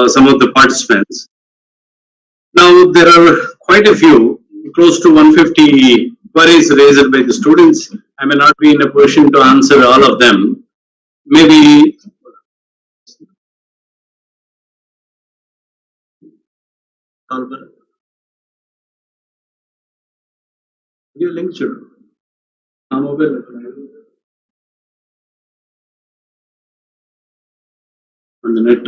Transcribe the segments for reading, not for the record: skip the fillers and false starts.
some of the participants. Now, there are quite a few, close to 150 queries raised by the students. I may not be in a position to answer all of them. Maybe your lecture. I'm available on the net.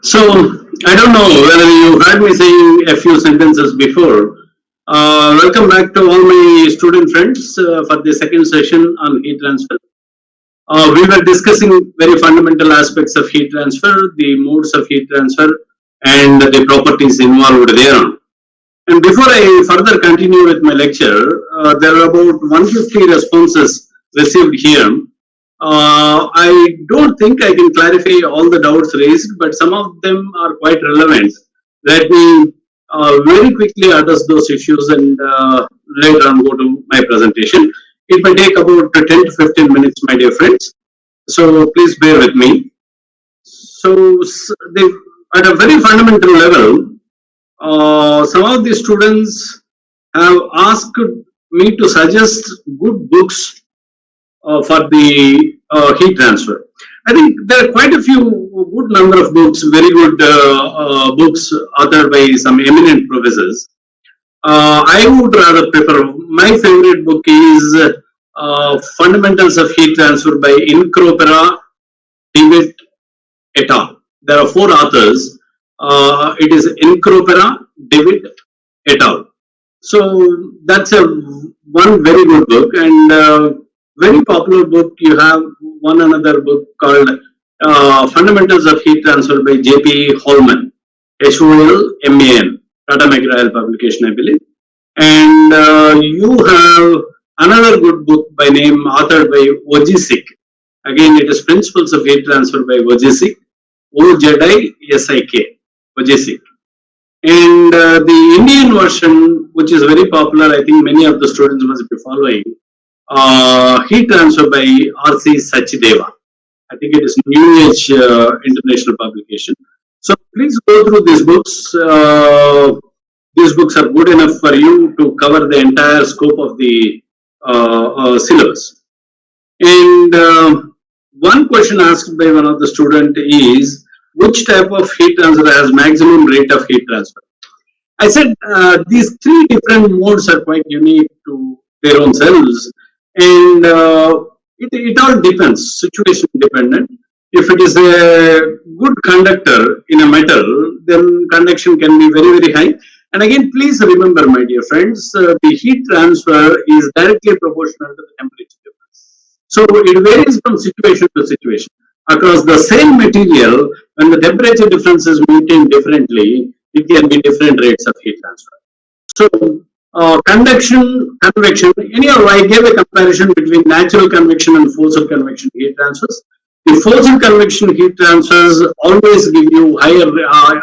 So, I don't know whether you heard me saying a few sentences before. Welcome back to all my student friends for the second session on heat transfer. We were discussing very fundamental aspects of heat transfer, the modes of heat transfer, and the properties involved thereon. And before I further continue with my lecture, there are about 150 responses received here. I don't think I can clarify all the doubts raised, but some of them are quite relevant. Let me very quickly address those issues and later on go to my presentation. It may take about 10 to 15 minutes, my dear friends. So please bear with me. So at a very fundamental level, some of the students have asked me to suggest good books for the heat transfer. I think there are quite a few good number of books, very good books authored by some eminent professors. I would rather prefer, my favorite book is Fundamentals of Heat Transfer by Incropera, David et al. There are 4 authors. It is Incropera, David et al. So that's one very good book, and very popular book. You have one another book called Fundamentals of Heat Transfer by J.P. Holman, Holman, Tata McGraw publication, I believe. And you have another good book by name authored by Wojcik. Again, it is Principles of Heat Transfer by Wojcik, O-Z-I-S-I-K, Wojcik. And the Indian version, which is very popular, I think many of the students must be following, Heat Transfer by R.C. Sachdeva. I think it is New Age international publication. So please go through these books. These books are good enough for you to cover the entire scope of the syllabus. And one question asked by one of the students is, which type of heat transfer has maximum rate of heat transfer? I said these 3 different modes are quite unique to their own selves, and it all depends, situation dependent. If it is a good conductor in a metal, then conduction can be very, very high. And again, please remember, my dear friends, the heat transfer is directly proportional to the temperature difference. So it varies from situation to situation. Across the same material, when the temperature difference is maintained differently, it can be different rates of heat transfer. So conduction, convection, anyhow, I gave a comparison between natural convection and forced convection heat transfers. The forced convection heat transfers always give you higher,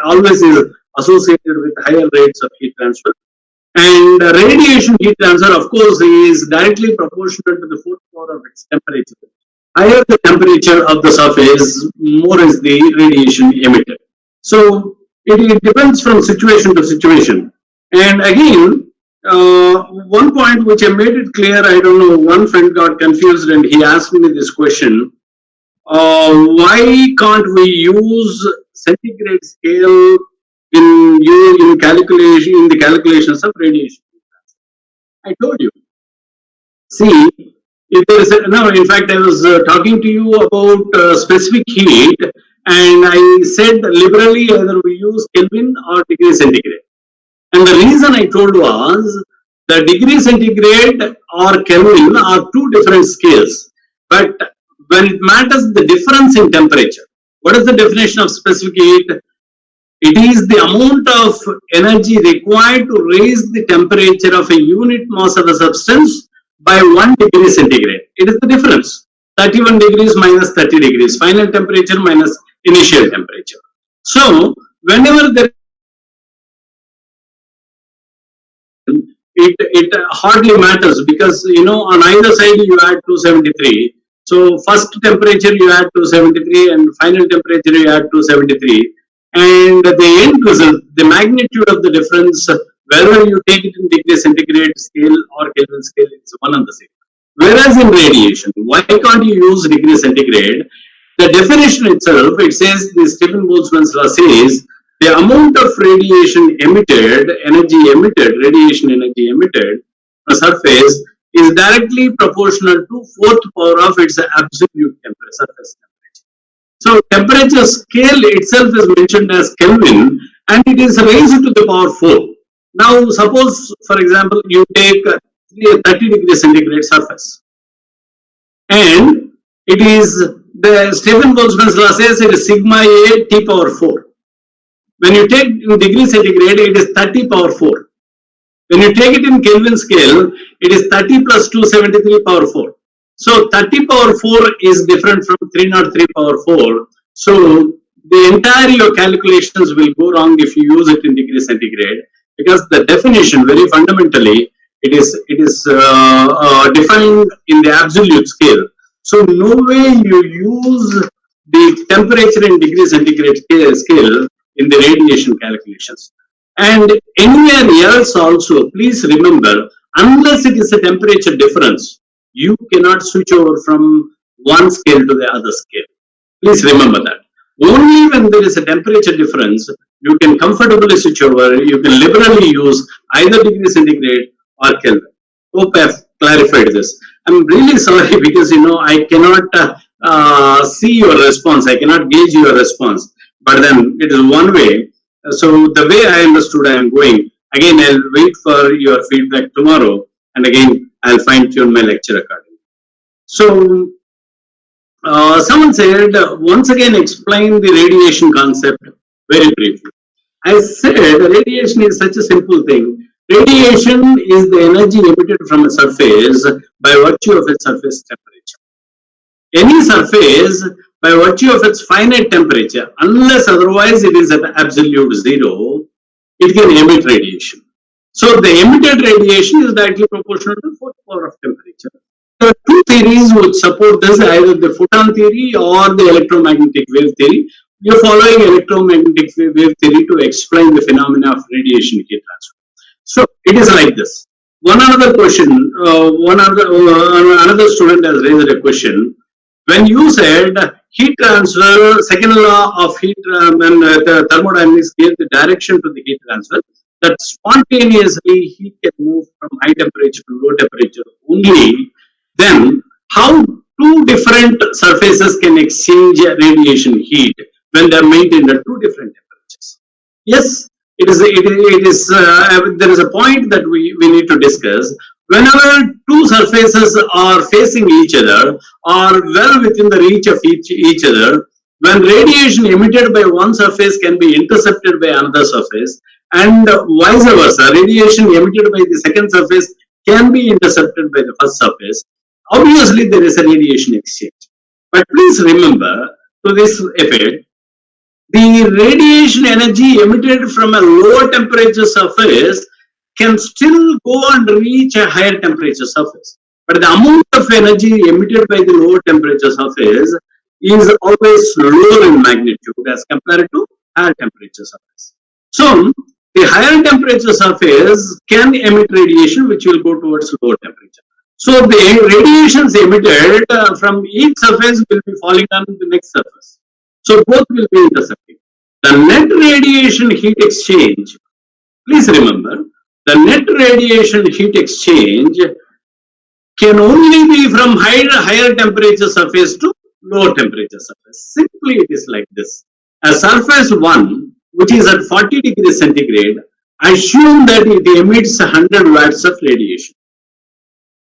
always is associated with higher rates of heat transfer. And radiation heat transfer, of course, is directly proportional to the fourth power of its temperature. Higher the temperature of the surface, more is the radiation emitted. So it depends from situation to situation. And again, one point which I made it clear, I don't know, one friend got confused and he asked me this question. Why can't we use centigrade scale in the calculations of radiation? I told you. See, if there is no, in fact, I was talking to you about specific heat, and I said liberally either we use Kelvin or degree centigrade. And the reason I told was the degree centigrade or Kelvin are 2 different scales, but when it matters the difference in temperature, what is the definition of specific heat? It is the amount of energy required to raise the temperature of a unit mass of a substance by 1 degree centigrade. It is the difference. 31 degrees minus 30 degrees. Final temperature minus initial temperature. So, whenever there it hardly matters because, you know, on either side you add 273. So first temperature you add 273 and final temperature you add 273, and the end result, the magnitude of the difference, whether you take it in degree centigrade scale or Kelvin scale, is one and the same. Whereas in radiation, why can't you use degree centigrade? The definition itself, it says, the Stephen Boltzmann's law says, the amount of radiation emitted, radiation energy emitted on a surface is directly proportional to fourth power of its absolute temperature, surface temperature. So temperature scale itself is mentioned as Kelvin, and it is raised to the power 4. Now suppose, for example, you take a 30 degree centigrade surface, and it is, the Stephen Boltzmann's law says it is sigma A T power 4. When you take in degree centigrade, it is 30 power 4. When you take it in Kelvin scale, it is 30 plus 273 power 4. So 30 power 4 is different from 303 power 4. So the entire your calculations will go wrong if you use it in degree centigrade, because the definition, very fundamentally, it is defined in the absolute scale. So no way you use the temperature in degree centigrade scale in the radiation calculations. And anywhere else also, please remember, unless it is a temperature difference, you cannot switch over from one scale to the other scale. Please remember that. Only when there is a temperature difference, you can comfortably switch over. You can liberally use either degree centigrade or Kelvin. Hope I have clarified this. I'm really sorry because I cannot see your response. I cannot gauge your response. But then it is one way. So the way I understood I am going. Again, I'll wait for your feedback tomorrow, and again I'll fine tune my lecture accordingly. So someone said, once again explain the radiation concept very briefly. I said radiation is such a simple thing. Radiation is the energy emitted from a surface by virtue of its surface temperature. Any surface, by virtue of its finite temperature, unless otherwise it is at absolute zero, it can emit radiation. So the emitted radiation is directly proportional to the fourth power of temperature. There are two theories which support this, either the photon theory or the electromagnetic wave theory. We are following electromagnetic wave theory to explain the phenomena of radiation heat transfer. So it is like this. One another question, another student has raised a question. When you said heat transfer, second law of heat when thermodynamics gave the direction to the heat transfer, that spontaneously heat can move from high temperature to low temperature only, then how two different surfaces can exchange radiation heat when they are maintained at two different temperatures? Yes, there is a point that we need to discuss. Whenever two surfaces are facing each other or well within the reach of each other, when radiation emitted by one surface can be intercepted by another surface, and vice versa, radiation emitted by the second surface can be intercepted by the first surface, obviously there is a radiation exchange. But please remember, to this effect, the radiation energy emitted from a lower temperature surface can still go and reach a higher temperature surface. But the amount of energy emitted by the lower temperature surface is always lower in magnitude as compared to higher temperature surface. So the higher temperature surface can emit radiation which will go towards lower temperature. So the radiations emitted from each surface will be falling on the next surface. So both will be intersecting. The net radiation heat exchange, please remember, the net radiation heat exchange can only be from higher temperature surface to lower temperature surface. Simply it is like this. A surface 1, which is at 40 degrees centigrade, assume that it emits 100 watts of radiation.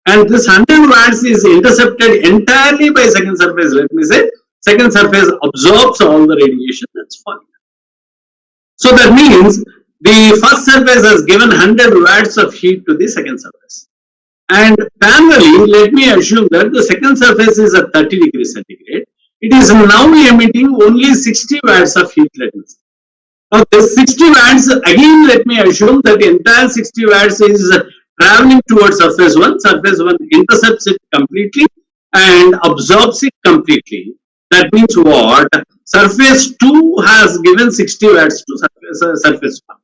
And this 100 watts is intercepted entirely by second surface. Let me say, second surface absorbs all the radiation that's falling. So that means the first surface has given 100 watts of heat to the second surface. And parallelly, let me assume that the second surface is at 30 degrees centigrade. It is now emitting only 60 watts of heat, let me say. Now this 60 watts, again let me assume that the entire 60 watts is traveling towards surface 1. Surface 1 intercepts it completely and absorbs it completely. That means what? Surface 2 has given 60 watts to surface 1.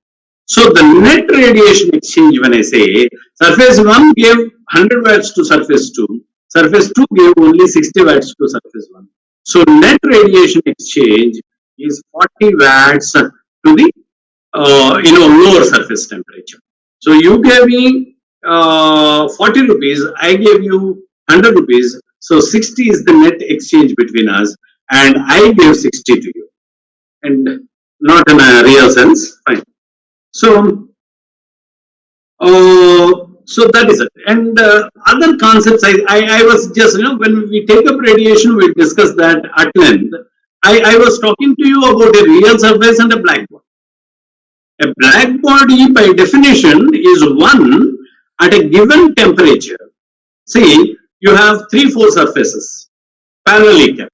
So the net radiation exchange, when I say surface 1 gave 100 watts to surface 2, surface 2 gave only 60 watts to surface 1. So net radiation exchange is 40 watts to the lower surface temperature. So you gave me 40 rupees, I gave you 100 rupees. So 60 is the net exchange between us, and I gave 60 to you, and not in a real sense. Fine. So, so that is it. And other concepts, I was just, when we take up radiation, we discuss that at length. I was talking to you about a real surface and a black body. A black body, by definition, is one at a given temperature. See, you have 3-4 surfaces parallelly kept,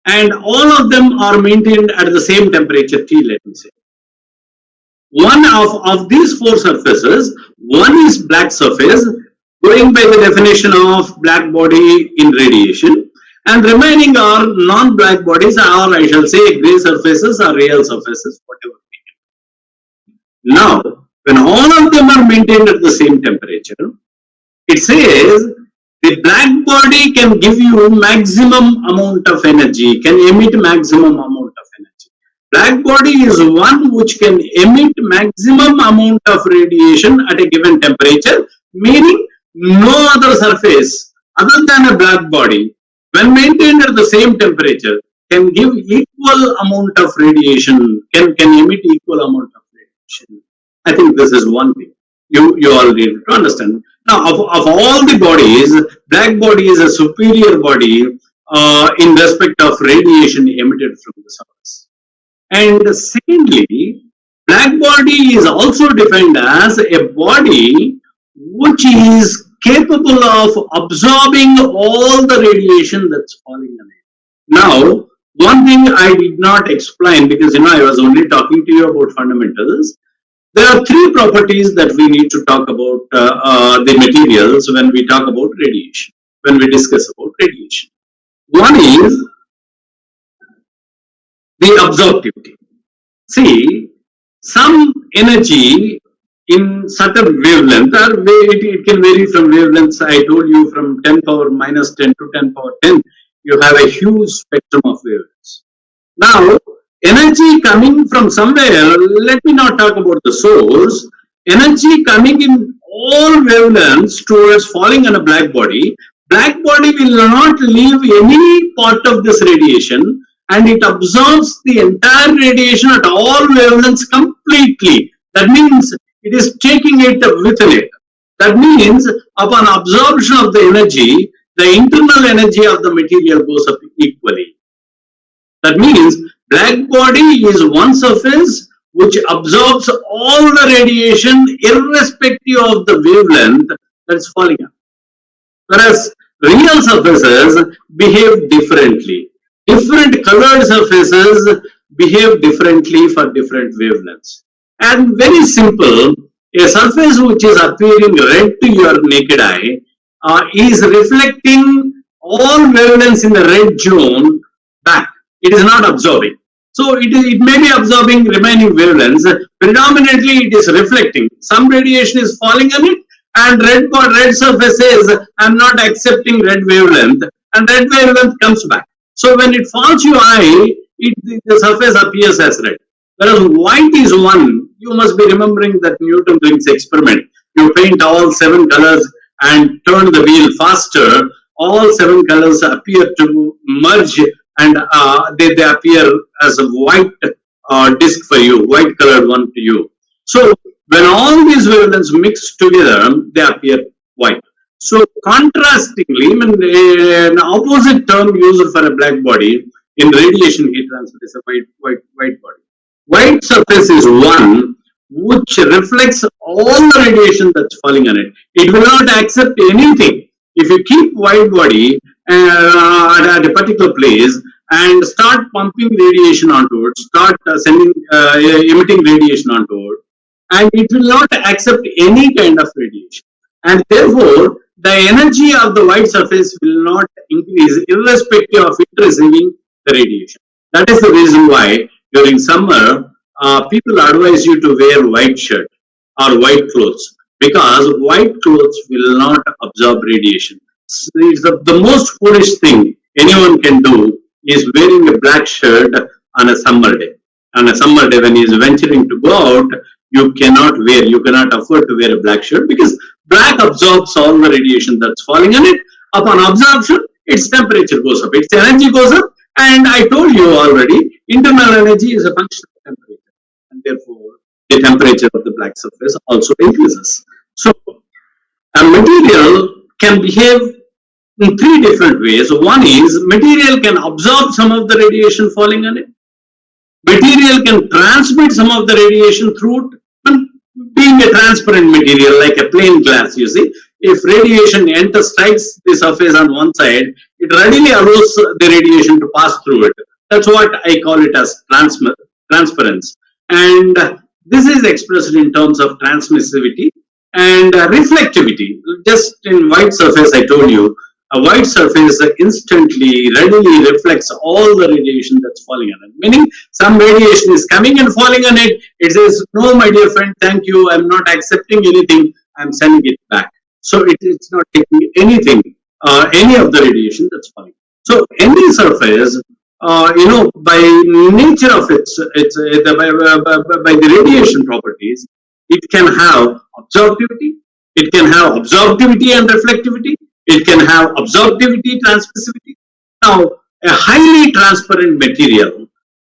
and all of them are maintained at the same temperature T, let me say. One of these 4 surfaces, one is black surface, going by the definition of black body in radiation, and remaining are non-black bodies, or I shall say gray surfaces or real surfaces, whatever. Now, when all of them are maintained at the same temperature, it says the black body can give you maximum amount of energy, can emit maximum amount of energy. Black body is one which can emit maximum amount of radiation at a given temperature, meaning no other surface other than a black body, when maintained at the same temperature, can give equal amount of radiation, can emit equal amount of radiation. I think this is one thing you all need to understand. Now, of all the bodies, black body is a superior body in respect of radiation emitted from the surface. And secondly, black body is also defined as a body which is capable of absorbing all the radiation that's falling on it. Now, one thing I did not explain, because I was only talking to you about fundamentals. There are 3 properties that we need to talk about the materials when we talk about radiation, when we discuss about radiation. One is the absorptivity. See, some energy in certain wavelength, or it can vary from wavelengths. I told you from 10 power minus 10 to 10 power 10, you have a huge spectrum of wavelengths. Now, energy coming from somewhere, let me not talk about the source, energy coming in all wavelengths towards falling on a black body will not leave any part of this radiation, and it absorbs the entire radiation at all wavelengths completely. That means it is taking it within it. That means upon absorption of the energy, the internal energy of the material goes up equally. That means black body is one surface which absorbs all the radiation irrespective of the wavelength that's falling up. Whereas real surfaces behave differently. Different colored surfaces behave differently for different wavelengths. And very simple, a surface which is appearing red to your naked eye is reflecting all wavelengths in the red zone back. It is not absorbing. So it may be absorbing remaining wavelengths. Predominantly, it is reflecting. Some radiation is falling on it, and red surface says, I'm not accepting red wavelength, and red wavelength comes back. So when it falls your eye, the surface appears as red. Whereas white is one. You must be remembering that Newton rings experiment. You paint all 7 colors and turn the wheel faster. All 7 colors appear to merge, and they appear as a white disc for you, white colored one to you. So when all these wavelengths mix together, they appear white. So contrastingly, an opposite term used for a black body in radiation heat transfer is a white body. White surface is one which reflects all the radiation that's falling on it. It will not accept anything. If you keep white body at a particular place and start pumping radiation onto it, start emitting radiation onto it, and it will not accept any kind of radiation. And therefore, the energy of the white surface will not increase irrespective of it receiving the radiation. That is the reason why during summer, people advise you to wear white shirt or white clothes, because white clothes will not absorb radiation. So it's the most foolish thing anyone can do is wearing a black shirt on a summer day. On a summer day when he is venturing to go out, you cannot afford to wear a black shirt, because black absorbs all the radiation that's falling on it. Upon absorption, its temperature goes up, its energy goes up, and I told you already, internal energy is a function of temperature, and therefore the temperature of the black surface also increases. So a material can behave in three different ways. One is material can absorb some of the radiation falling on it. Material can transmit some of the radiation through it. Being a transparent material like a plain glass, you see, if radiation strikes the surface on one side, it readily allows the radiation to pass through it. That's what I call it as transparency. And this is expressed in terms of transmissivity and reflectivity. Just in white surface, I told you, a white surface instantly, readily reflects all the radiation that's falling on it. Meaning, some radiation is coming and falling on it. It says, no, my dear friend, thank you. I'm not accepting anything. I'm sending it back. So it's not taking anything, any of the radiation that's falling. So any surface, by nature of by the radiation properties, it can have absorptivity. It can have absorptivity and reflectivity. It can have absorptivity, transmissivity. Now, a highly transparent material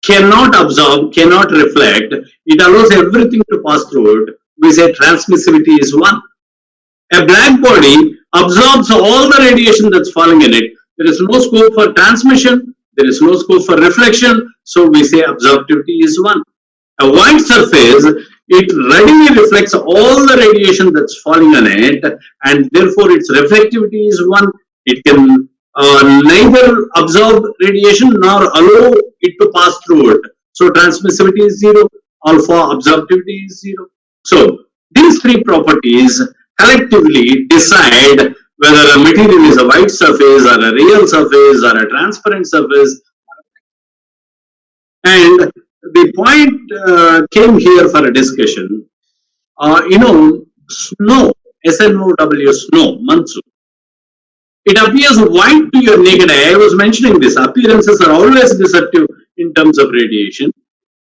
cannot absorb, cannot reflect. It allows everything to pass through it. We say transmissivity is 1. A black body absorbs all the radiation that's falling in it. There is no scope for transmission. There is no scope for reflection. So we say absorptivity is 1. A white surface, it readily reflects all the radiation that's falling on it, and therefore its reflectivity is 1. It can neither absorb radiation nor allow it to pass through it. So transmissivity is 0, alpha absorptivity is 0. So these three properties collectively decide whether a material is a white surface or a real surface or a transparent surface. And the point came here for a discussion. Snow, S-N-O-W, snow, monsoon. It appears white to your naked eye. I was mentioning this. Appearances are always deceptive in terms of radiation.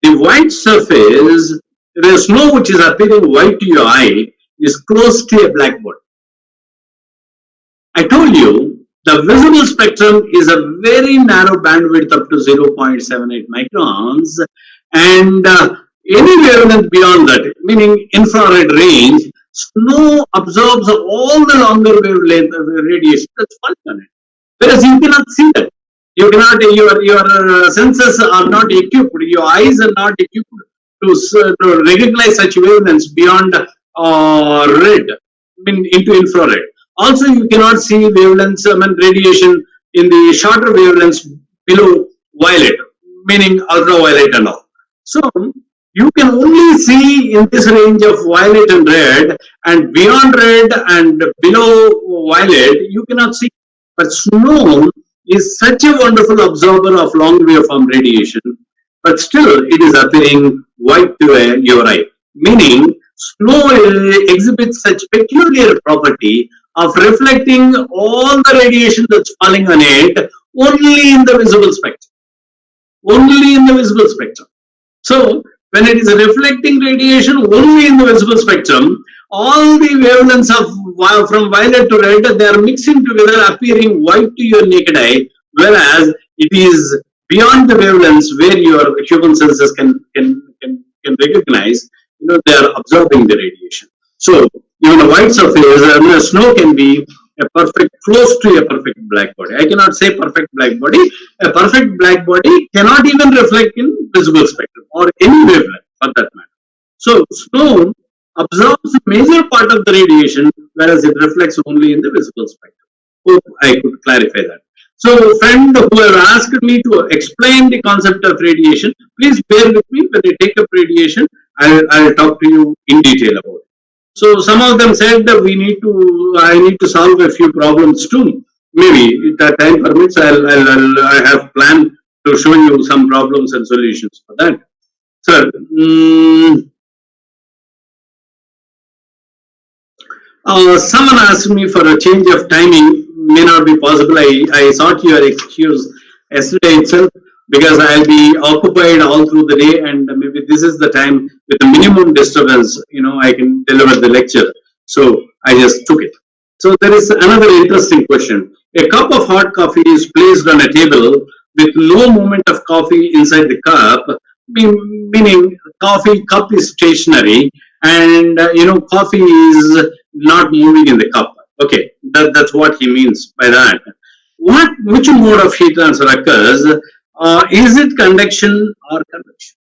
The white surface, the snow which is appearing white to your eye, is close to a blackboard. I told you the visible spectrum is a very narrow bandwidth up to 0.78 microns, and any wavelength beyond that, meaning infrared range, snow absorbs all the longer wavelength radiation that's falling on it. Whereas you cannot see that. You cannot, your senses are not equipped, your eyes are not equipped to recognize such wavelengths beyond red, into infrared. Also, you cannot see wavelengths, radiation in the shorter wavelengths below violet, meaning ultraviolet and all. So, you can only see in this range of violet and red, and beyond red and below violet, you cannot see. But snow is such a wonderful absorber of long waveform radiation, but still it is appearing white to your eye. Meaning, snow exhibits such peculiar property of reflecting all the radiation that's falling on it only in the visible spectrum. Only in the visible spectrum. So, when it is reflecting radiation only in the visible spectrum, all the wavelengths of from violet to red, they are mixing together, appearing white to your naked eye, whereas it is beyond the wavelengths where your human senses can recognize, they are absorbing the radiation. So, even a white surface, snow can be close to a perfect black body. I cannot say perfect black body. A perfect black body cannot even reflect in visible spectrum or any wavelength for that matter. So, snow absorbs a major part of the radiation, whereas it reflects only in the visible spectrum. Hope I could clarify that. So, friend who have asked me to explain the concept of radiation, please bear with me. When I take up radiation, I'll talk to you in detail about it. So some of them said that I need to solve a few problems too. Maybe if the time permits, I have planned to show you some problems and solutions for that. Sir, someone asked me for a change of timing. May not be possible. I sought your excuse yesterday itself because I'll be occupied all through the day, and maybe this is the time with the minimum disturbance, I can deliver the lecture. So I just took it. So there is another interesting question. A cup of hot coffee is placed on a table with no movement of coffee inside the cup, meaning coffee cup is stationary, and coffee is not moving in the cup. Okay, that's what he means by that. Which mode of heat transfer occurs? Is it conduction or convection?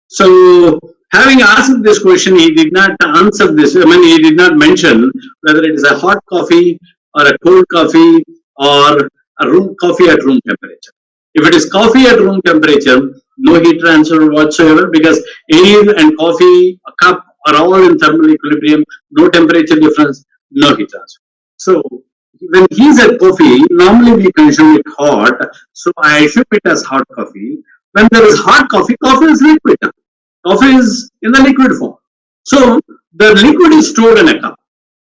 So, having asked this question, he did not answer this. I mean, he did not mention whether it is a hot coffee or a cold coffee or a room coffee at room temperature. If it is coffee at room temperature, no heat transfer whatsoever, because air and coffee a cup are all in thermal equilibrium, no temperature difference, no heat transfer. So when he said coffee, normally we consume it hot, so I assume it as hot coffee. When there is hot coffee, coffee is liquid. Coffee is in the liquid form. So the liquid is stored in a cup.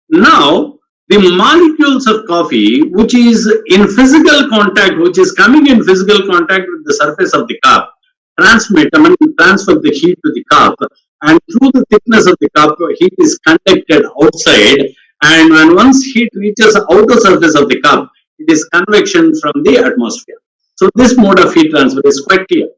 Now, the molecules of coffee, which is in physical contact, which is coming in physical contact with the surface of the cup, transfer the heat to the cup, and through the thickness of the cup, heat is conducted outside, and when once heat reaches the outer surface of the cup, it is convection from the atmosphere. So this mode of heat transfer is quite clear.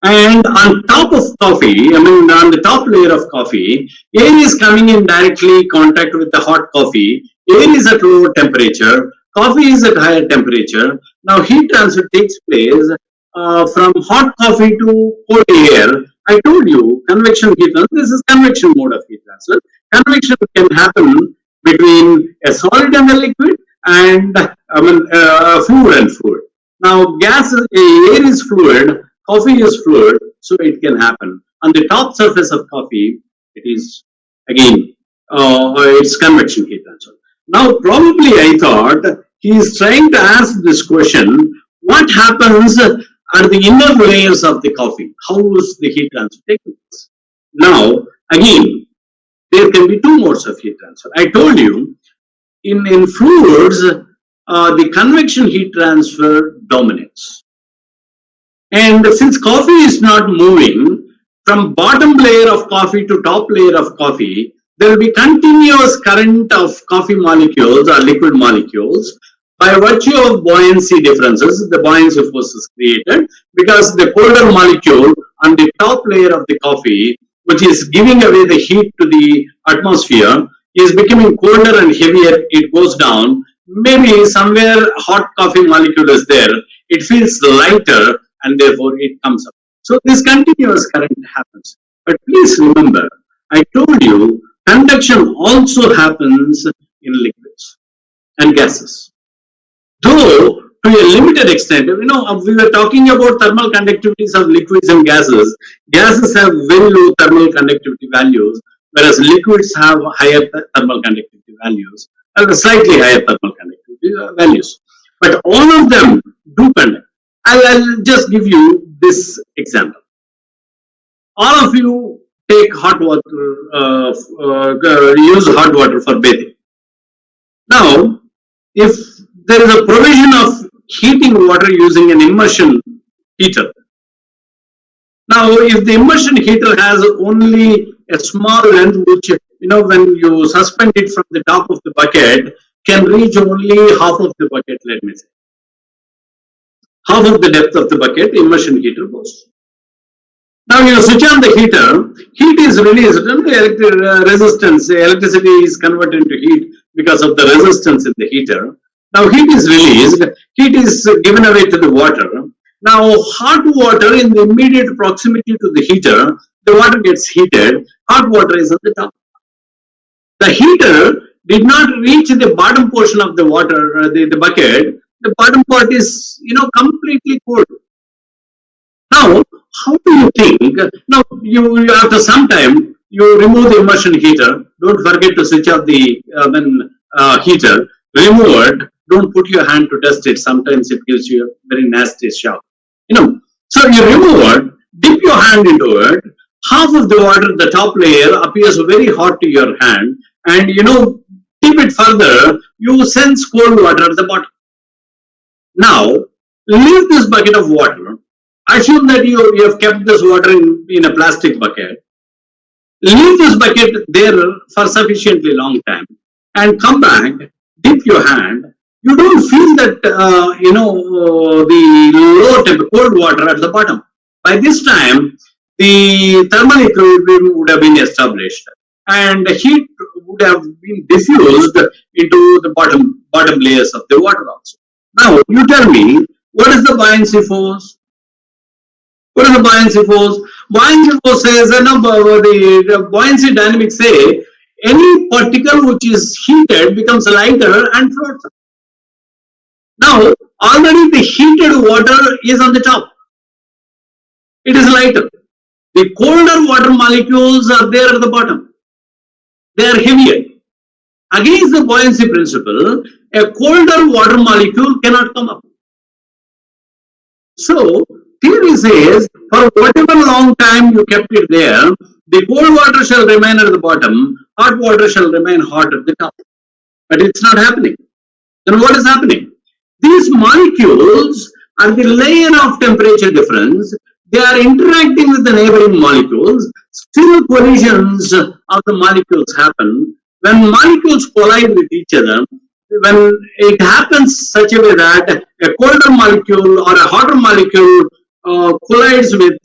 And on top of coffee, on the top layer of coffee, air is coming in directly contact with the hot coffee. Air is at lower temperature, coffee is at higher temperature. Now heat transfer takes place from hot coffee to cold air. I told you, convection heat transfer, this is convection mode of heat transfer. Convection can happen between a solid and a liquid, and fluid and fluid. Now air is fluid, coffee is fluid, so it can happen. On the top surface of coffee, it is again, it's convection heat transfer. Now, probably I thought he is trying to ask this question: what happens at the inner layers of the coffee? How is the heat transfer taking place? Now, again, there can be two modes of heat transfer. I told you in fluids, the convection heat transfer dominates. And since coffee is not moving from bottom layer of coffee to top layer of coffee, there will be continuous current of coffee molecules or liquid molecules by virtue of buoyancy differences. The buoyancy force is created because the colder molecule on the top layer of the coffee, which is giving away the heat to the atmosphere, is becoming colder and heavier. It goes down. Maybe somewhere hot coffee molecule is there. It feels lighter, and therefore it comes up. So this continuous current happens. But please remember, I told you, conduction also happens in liquids and gases. Though to a limited extent, we were talking about thermal conductivities of liquids and gases. Gases have very low thermal conductivity values, whereas liquids have higher thermal conductivity values, and slightly higher thermal conductivity values. But all of them do conduct. I'll just give you this example. All of you take hot water, use hot water for bathing. Now, if there is a provision of heating water using an immersion heater. Now, if the immersion heater has only a small length, which, when you suspend it from the top of the bucket, can reach only half of the bucket, let me say. Half of the depth of the bucket, immersion heater goes. Now you switch on the heater, heat is released, and the resistance, the electricity is converted into heat because of the resistance in the heater. Now heat is released, heat is given away to the water. Now hot water in the immediate proximity to the heater, the water gets heated, hot water is at the top. The heater did not reach the bottom portion of the water, the bucket. The bottom part is, completely cold. Now, how do you think? Now, you after some time, you remove the immersion heater. Don't forget to switch off the heater. Remove it. Don't put your hand to test it. Sometimes it gives you a very nasty shock. So you remove it, dip your hand into it. Half of the water, the top layer, appears very hot to your hand, and dip it further. You sense cold water at the bottom. Now, leave this bucket of water. Assume that you have kept this water in a plastic bucket. Leave this bucket there for sufficiently long time and come back, dip your hand. You don't feel that, the low temperature, cold water at the bottom. By this time, the thermal equilibrium would have been established and heat would have been diffused into the bottom layers of the water also. Now, you tell me, what is the buoyancy force? What is the buoyancy force? Buoyancy force says, the buoyancy dynamics say, any particle which is heated becomes lighter and floats up. Now, already the heated water is on the top. It is lighter. The colder water molecules are there at the bottom. They are heavier. Against the buoyancy principle, a colder water molecule cannot come up. So, theory says, for whatever long time you kept it there, the cold water shall remain at the bottom, hot water shall remain hot at the top. But it's not happening. Then what is happening? These molecules are the layer of temperature difference. They are interacting with the neighboring molecules. Still collisions of the molecules happen. When molecules collide with each other, when it happens such a way that a colder molecule or a hotter molecule collides with,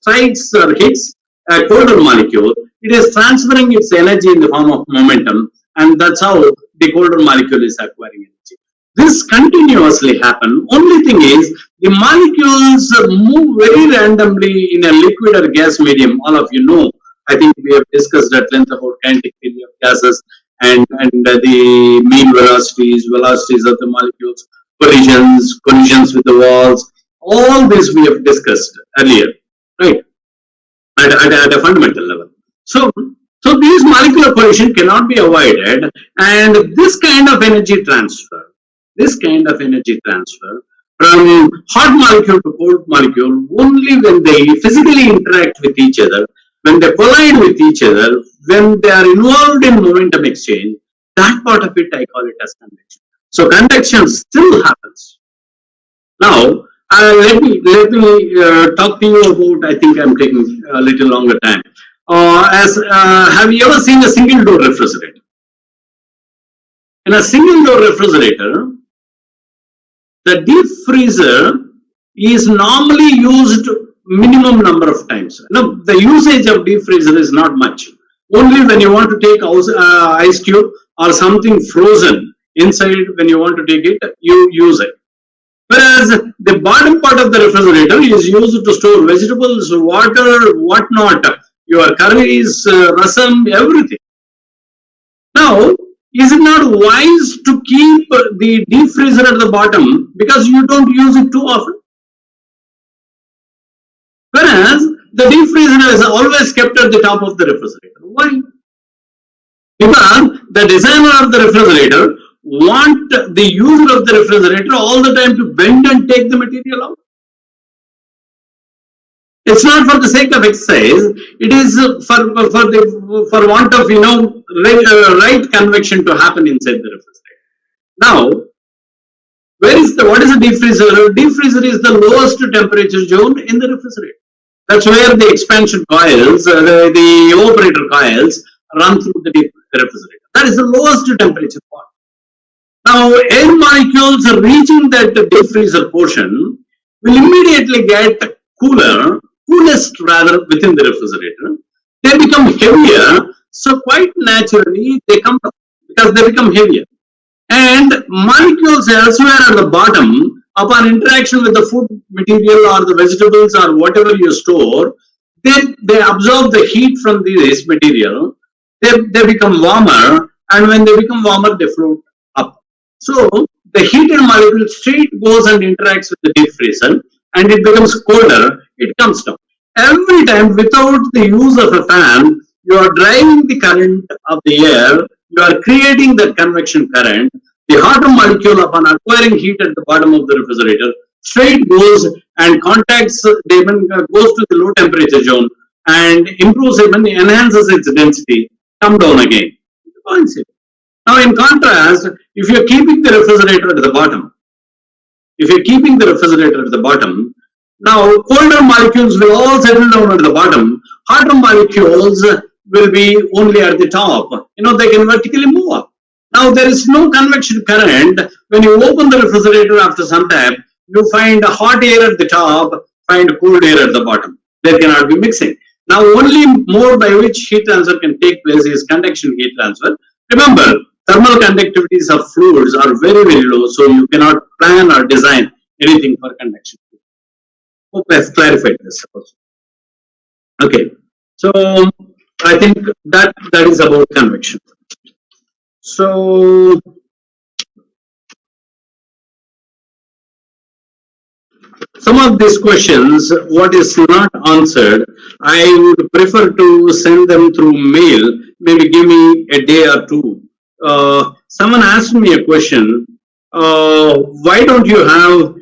strikes or hits a colder molecule, it is transferring its energy in the form of momentum, and that's how the colder molecule is acquiring energy. This continuously happens. Only thing is, the molecules move very randomly in a liquid or gas medium. All of you know, I think we have discussed at length about kinetic theory of gases and the mean velocities of the molecules, collisions with the walls. All this we have discussed earlier, right? At a fundamental level. So these molecular collision cannot be avoided, and this kind of energy transfer from hot molecule to cold molecule, only when they physically interact with each other, when they collide with each other, when they are involved in momentum exchange, that part of it I call it as convection. So convection still happens. Now, let me talk to you about, I think I'm taking a little longer time. Have you ever seen a single door refrigerator? In a single door refrigerator, the deep freezer is normally used minimum number of times. Now, the usage of deep freezer is not much. Only when you want to take ice cube or something frozen inside, when you want to take it, you use it. Whereas the bottom part of the refrigerator is used to store vegetables, water, whatnot, your curries, rasam, everything. Now, is it not wise to keep the deep freezer at the bottom because you don't use it too often? Whereas the deep freezer is always kept at the top of the refrigerator. Why? Because the designer of the refrigerator want the user of the refrigerator all the time to bend and take the material out. It's not for the sake of exercise. It is for want of right convection to happen inside the refrigerator. Now, what is the deep freezer? Deep freezer is the lowest temperature zone in the refrigerator. That's where the expansion coils, the evaporator coils run through the deep refrigerator. That is the lowest temperature part. Now, air molecules reaching that deep freezer portion will immediately get coolest rather within the refrigerator. They become heavier, so quite naturally they come down because they become heavier. And molecules elsewhere at the bottom, upon interaction with the food material or the vegetables or whatever you store, they absorb the heat from this material. They become warmer, and when they become warmer, they float up. So the heated molecule straight goes and interacts with the deep freezer, and it becomes colder, it comes down. Every time, without the use of a fan, you are driving the current of the air, you are creating the convection current. The hotter molecule, upon acquiring heat at the bottom of the refrigerator, straight goes and contacts, goes to the low temperature zone and improves it, enhances its density, come down again. Now, in contrast, if you're keeping the refrigerator at the bottom, now colder molecules will all settle down at the bottom. Hotter molecules will be only at the top. They can vertically move up. Now there is no convection current. When you open the refrigerator after some time, you find hot air at the top, find cold air at the bottom. There cannot be mixing. Now only mode by which heat transfer can take place is conduction heat transfer. Remember, thermal conductivities of fluids are very, very low, so you cannot plan or design anything for conduction. Hope I've clarified this also. Okay, so I think that is about convection. So some of these questions, what is not answered, I would prefer to send them through mail. Maybe give me a day or two. Someone asked me a question. Why don't you have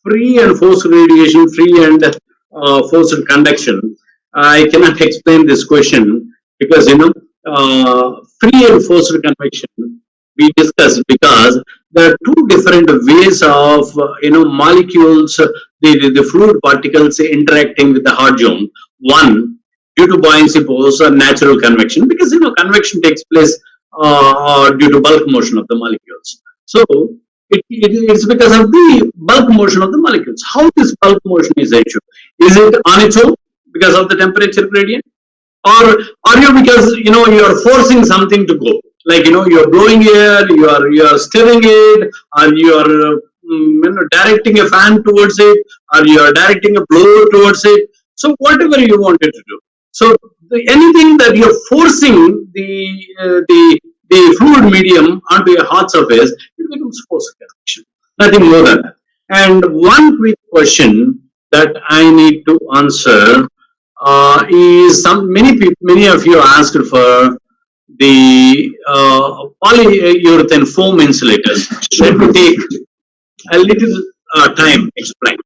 free and forced radiation, free and forced conduction? I cannot explain this question because free and forced convection we discussed because there are two different ways of molecules, the fluid particles interacting with the hot zone. One, due to buoyancy force or natural convection, because convection takes place due to bulk motion of the molecules. So it's because of the bulk motion of the molecules. How this bulk motion is achieved? Is it on its own because of the temperature gradient, or are you because you are forcing something to go? Like you are blowing air, you are stirring it, or you are directing a fan towards it, or you are directing a blower towards it. So whatever you wanted to do. So anything that you are forcing the fluid medium onto a hot surface, it becomes forced convection. Nothing more than that. And one quick question that I need to answer is many of you asked for the polyurethane foam insulators. Let me take a little time explain.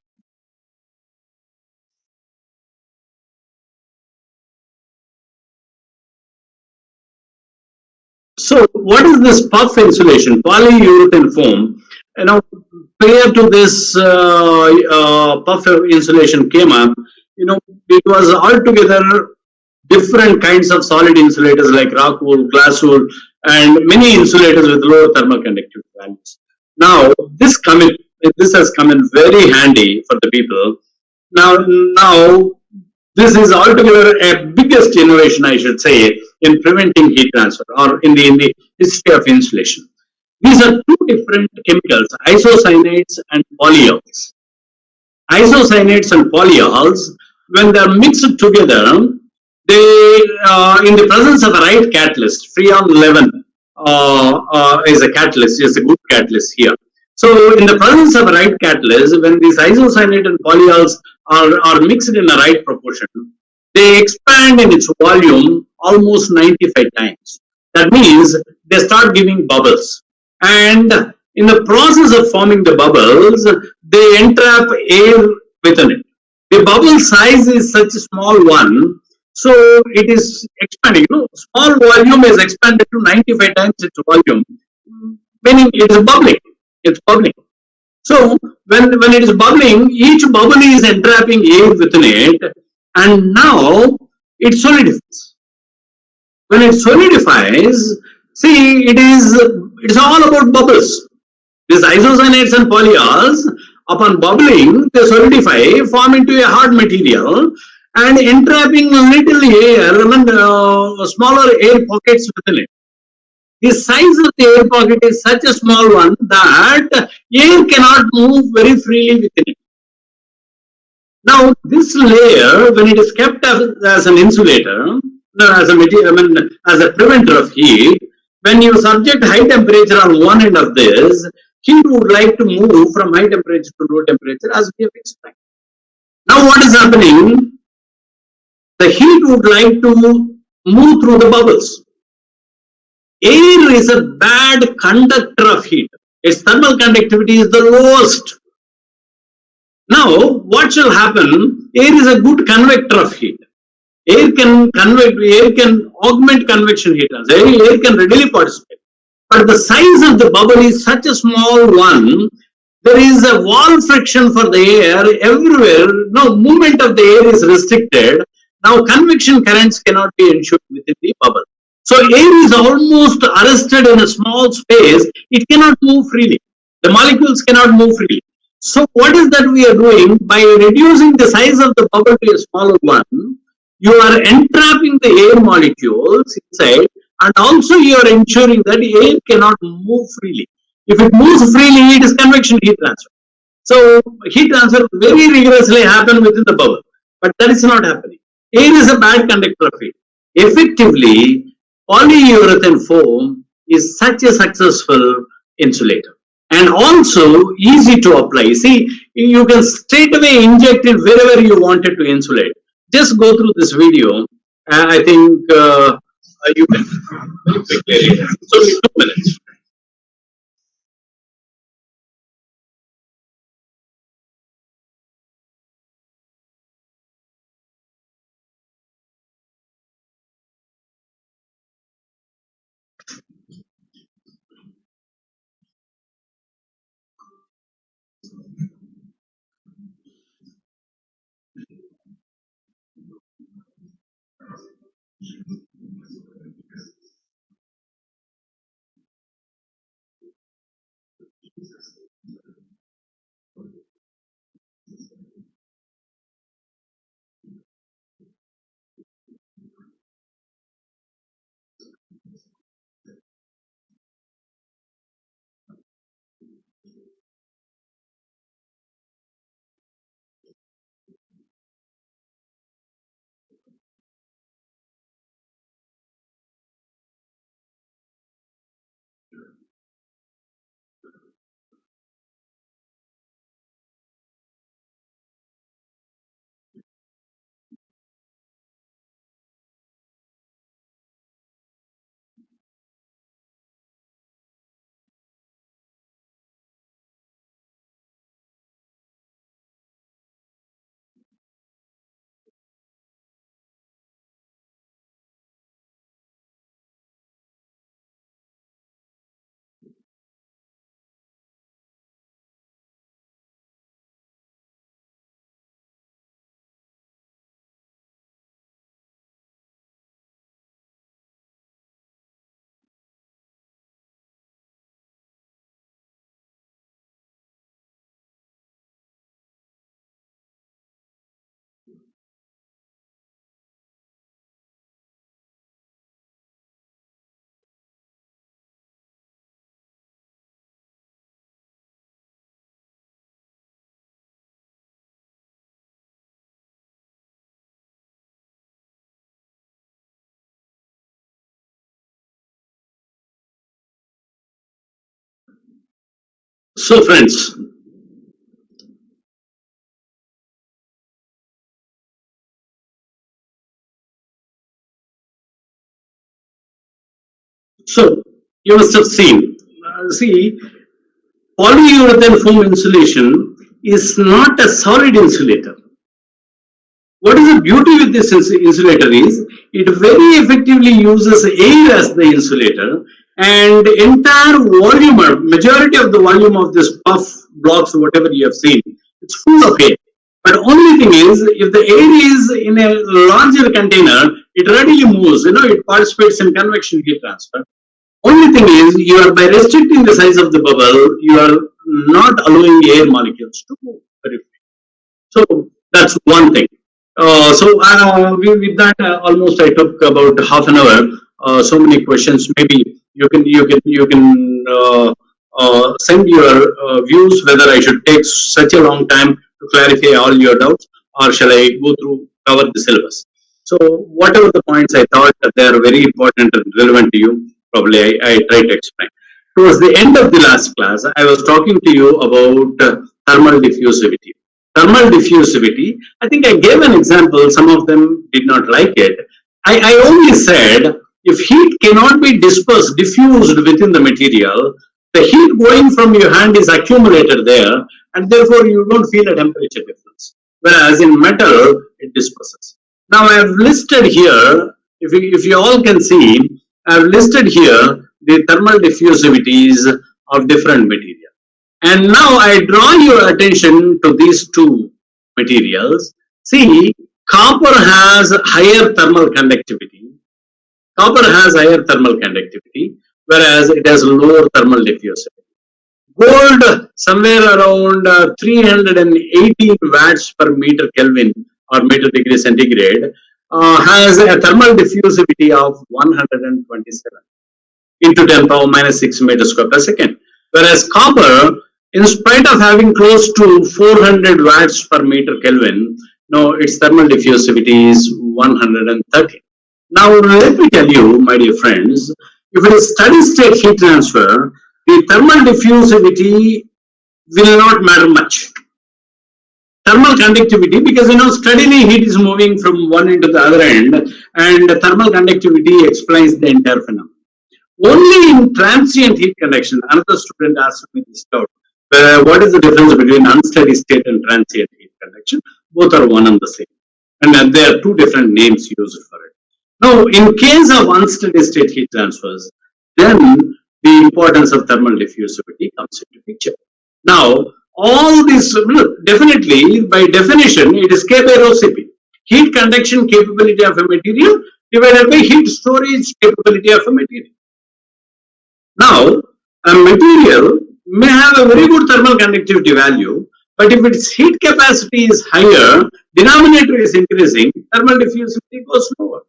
So, what is this puff insulation, polyurethane foam? Prior to this puff insulation came up, it was altogether different kinds of solid insulators like rock wool, glass wool, and many insulators with lower thermal conductivity values. Now, this has come in very handy for the people. Now, this is altogether a biggest innovation, I should say, in preventing heat transfer or in the history of insulation. These are two different chemicals, isocyanates and polyols. Isocyanates and polyols, when they are mixed together, they, in the presence of the right catalyst, Freon 11 is a catalyst, is a good catalyst here. So, in the presence of the right catalyst, when these isocyanate and polyols are mixed in the right proportion, they expand in its volume almost 95 times. That means they start giving bubbles. And in the process of forming the bubbles, they entrap air within it. The bubble size is such a small one, so it is expanding. Small volume is expanded to 95 times its volume, meaning it is bubbling. It's bubbling. So when it is bubbling, each bubble is entrapping air within it, and now it solidifies. When it solidifies, see, it's all about bubbles. These isocyanates and polyols, upon bubbling, they solidify, form into a hard material, and entrapping little air, smaller air pockets within it. The size of the air pocket is such a small one that air cannot move very freely within it. Now, this layer, when it is kept as an insulator, as a material, as a preventer of heat, when you subject high temperature on one end of this, heat would like to move from high temperature to low temperature as we have explained. Now, what is happening? The heat would like to move through the bubbles. Air is a bad conductor of heat. Its thermal conductivity is the lowest. Now, what shall happen? Air is a good convector of heat. Air can augment convection heat transfer. Air can readily participate. But the size of the bubble is such a small one, there is a wall friction for the air everywhere. No, movement of the air is restricted. Now convection currents cannot be ensured within the bubble. So air is almost arrested in a small space. It cannot move freely. The molecules cannot move freely. So what is that we are doing? By reducing the size of the bubble to a smaller one, you are entrapping the air molecules inside, and also you are ensuring that air cannot move freely. If it moves freely, it is convection heat transfer. So heat transfer very rigorously happen within the bubble, but that is not happening. Air is a bad conductor of heat. Effectively, polyurethane foam is such a successful insulator and also easy to apply. See, you can straight away inject it wherever you wanted to insulate. Just go through this video. I think you can very quickly. So, 2 minutes. So, friends, so you must have seen. See, polyurethane foam insulation is not a solid insulator. What is the beauty with this insulator is it very effectively uses air as the insulator, and entire volume, or majority of the volume of this puff blocks, whatever you have seen, it's full of air. But only thing is, if the air is in a larger container, it readily moves. It participates in convection heat transfer. Only thing is, you are by restricting the size of the bubble, you are not allowing air molecules to move very free. So that's one thing. With that, almost I took about half an hour. So many questions. Maybe you can send your views whether I should take such a long time to clarify all your doubts, or shall I go through cover the syllabus. So whatever the points I thought that they are very important and relevant to you, probably I try to explain. Towards the end of the last class, I was talking to you about thermal diffusivity. Thermal diffusivity, I think I gave an example, some of them did not like it. I only said if heat cannot be diffused within the material, the heat going from your hand is accumulated there, and therefore you don't feel a temperature difference. Whereas in metal, it disperses. Now I have listed here, if you all can see, I have listed here the thermal diffusivities of different materials. And now I draw your attention to these two materials. See, copper has higher thermal conductivity. Copper has higher thermal conductivity, whereas it has lower thermal diffusivity. Gold, somewhere around 318 watts per meter Kelvin or meter degree centigrade, has a thermal diffusivity of 127 into 10 power minus 6 meters square per second. Whereas copper, in spite of having close to 400 watts per meter Kelvin, no, its thermal diffusivity is 130. Now, let me tell you, my dear friends, if it is steady state heat transfer, the thermal diffusivity will not matter much. Thermal conductivity, because steadily heat is moving from one end to the other end, and thermal conductivity explains the entire phenomenon. Only in transient heat conduction, another student asked me this doubt. What is the difference between unsteady state and transient heat conduction? Both are one and the same. And there are two different names used for it. Now, in case of unsteady state heat transfers, then the importance of thermal diffusivity comes into picture. Now, all this, definitely, by definition, it is K by rho Cp. Heat conduction capability of a material divided by heat storage capability of a material. Now, a material may have a very good thermal conductivity value, but if its heat capacity is higher, denominator is increasing, thermal diffusivity goes lower.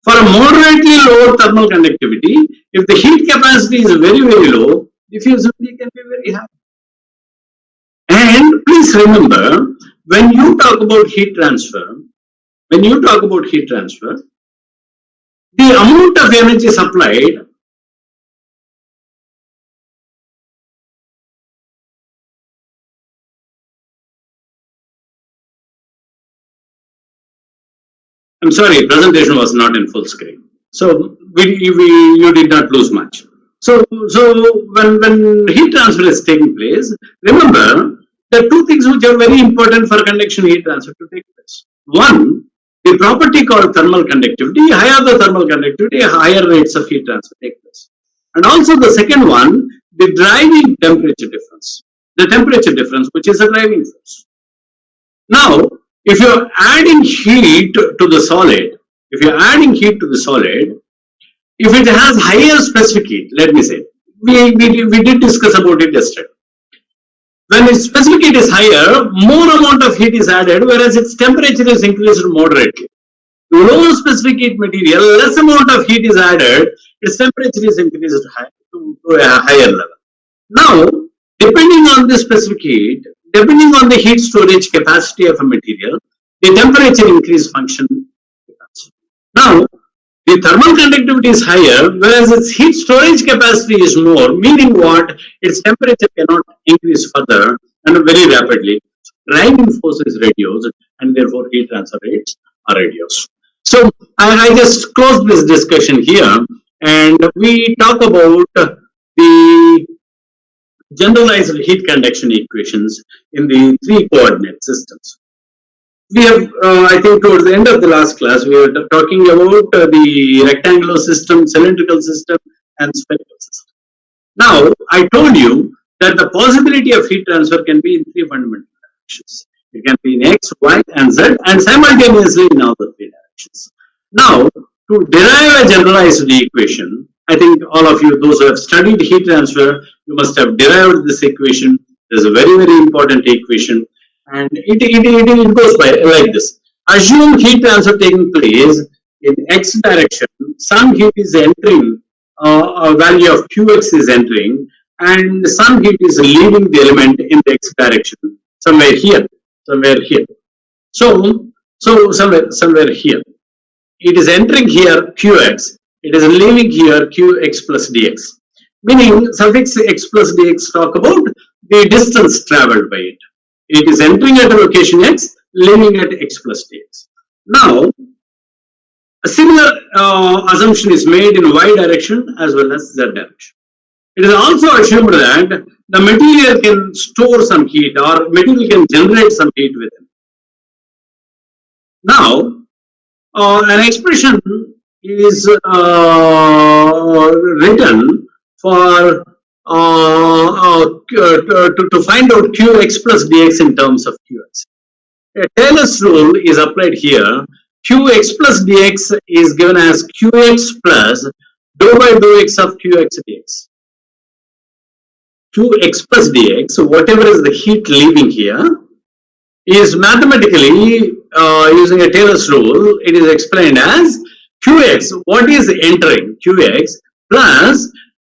For a moderately low thermal conductivity, if the heat capacity is very, very low, diffusivity can be very high. And please remember, when you talk about heat transfer, the amount of energy supplied I'm sorry, presentation was not in full screen. So you did not lose much. So when heat transfer is taking place, remember there are two things which are very important for conduction heat transfer to take place. One, the property called thermal conductivity. Higher the thermal conductivity, higher rates of heat transfer take place. And also the second one, the driving temperature difference. The temperature difference, which is a driving force. Now, if you're adding heat to the solid, if it has higher specific heat, let me say, we did discuss about it yesterday. When its specific heat is higher, more amount of heat is added, whereas its temperature is increased moderately. Low specific heat material, less amount of heat is added, its temperature is increased to a higher level. Now, depending on the specific heat, depending on the heat storage capacity of a material, the temperature increase function depends. Now, the thermal conductivity is higher, whereas its heat storage capacity is more, meaning what? Its temperature cannot increase further and very rapidly. Driving force is reduced, and therefore heat transfer rates are reduced. So, I just close this discussion here, and we talk about the generalized heat conduction equations in the three coordinate systems. We have, I think towards the end of the last class, we were talking about the rectangular system, cylindrical system, and spherical system. Now, I told you that the possibility of heat transfer can be in three fundamental directions. It can be in X, Y, and Z, and simultaneously in all the three directions. Now, to derive a generalized equation, I think all of you, those who have studied heat transfer, you must have derived this equation. There's a very, very important equation, and it goes by like this. Assume heat transfer taking place in X direction. Some heat is entering, a value of Qx is entering, and some heat is leaving the element in the X direction, somewhere here. So somewhere here. It is entering here Qx, it is leaving here Qx plus dx. Meaning suffix x plus dx talk about the distance traveled by it. It is entering at a location x, leaving at x plus dx. Now, A similar assumption is made in y direction as well as z direction. It is also assumed that the material can store some heat or material can generate some heat within. Now, an expression is written for to find out Qx plus dx in terms of Qx. A Taylor's rule is applied here. Qx plus dx is given as Qx plus dou by dou x of Qx dx. Qx plus dx, so whatever is the heat leaving here, is mathematically using a Taylor's rule, it is explained as Qx, what is entering Qx plus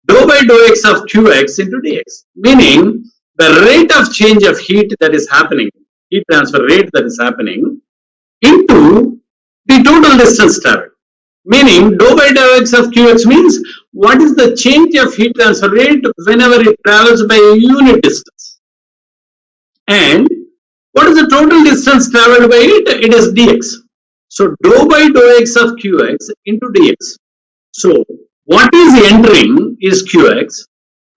dou by dou x of Qx into dx, meaning the rate of change of heat that is happening, heat transfer rate that is happening into the total distance traveled, meaning dou by dou x of Qx means what is the change of heat transfer rate whenever it travels by a unit distance, and what is the total distance traveled by it? It is dx. So dou by dou x of Qx into dx. So what is entering is Qx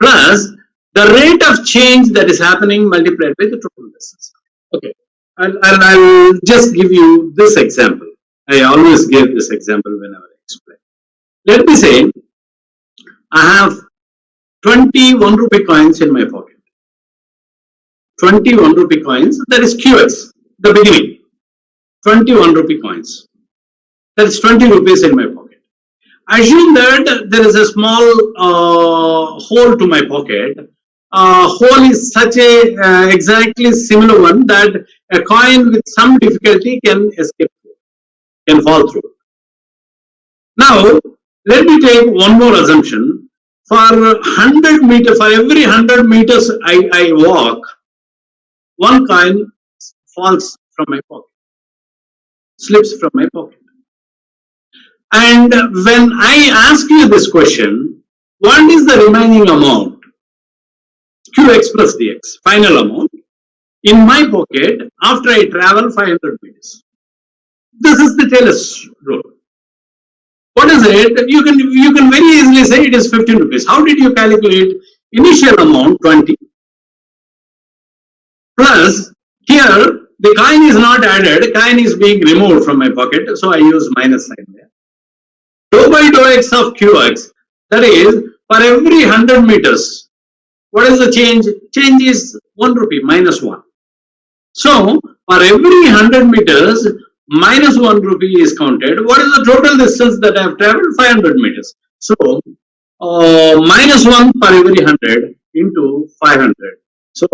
plus the rate of change that is happening multiplied by the total distance. Okay, I'll just give you this example. I always give this example whenever I explain. Let me say I have 21 rupee coins in my pocket. 21 rupee coins, that is Qx, the beginning. 21 rupee coins. That is 20 rupees in my pocket. Assume that there is a small hole to my pocket. Hole is such a exactly similar one that a coin with some difficulty can escape through, can fall through. Now, let me take one more assumption. For 100 meters, for every 100 meters I walk, one coin falls from my pocket, slips from my pocket. And when I ask you this question, what is the remaining amount? Qx plus dx, final amount, in my pocket after I travel 500 meters. This is the Taylor's rule. What is it? You can very easily say it is 15 rupees. How did you calculate? Initial amount 20 plus here the coin is not added, coin is being removed from my pocket, so I use minus sign there. Dou by dou x of Qx, that is for every 100 meters, what is the change? Change is 1 rupee, minus 1. So for every 100 meters, minus 1 rupee is counted. What is the total distance that I have traveled? 500 meters. So minus 1 for every 100 into 500. So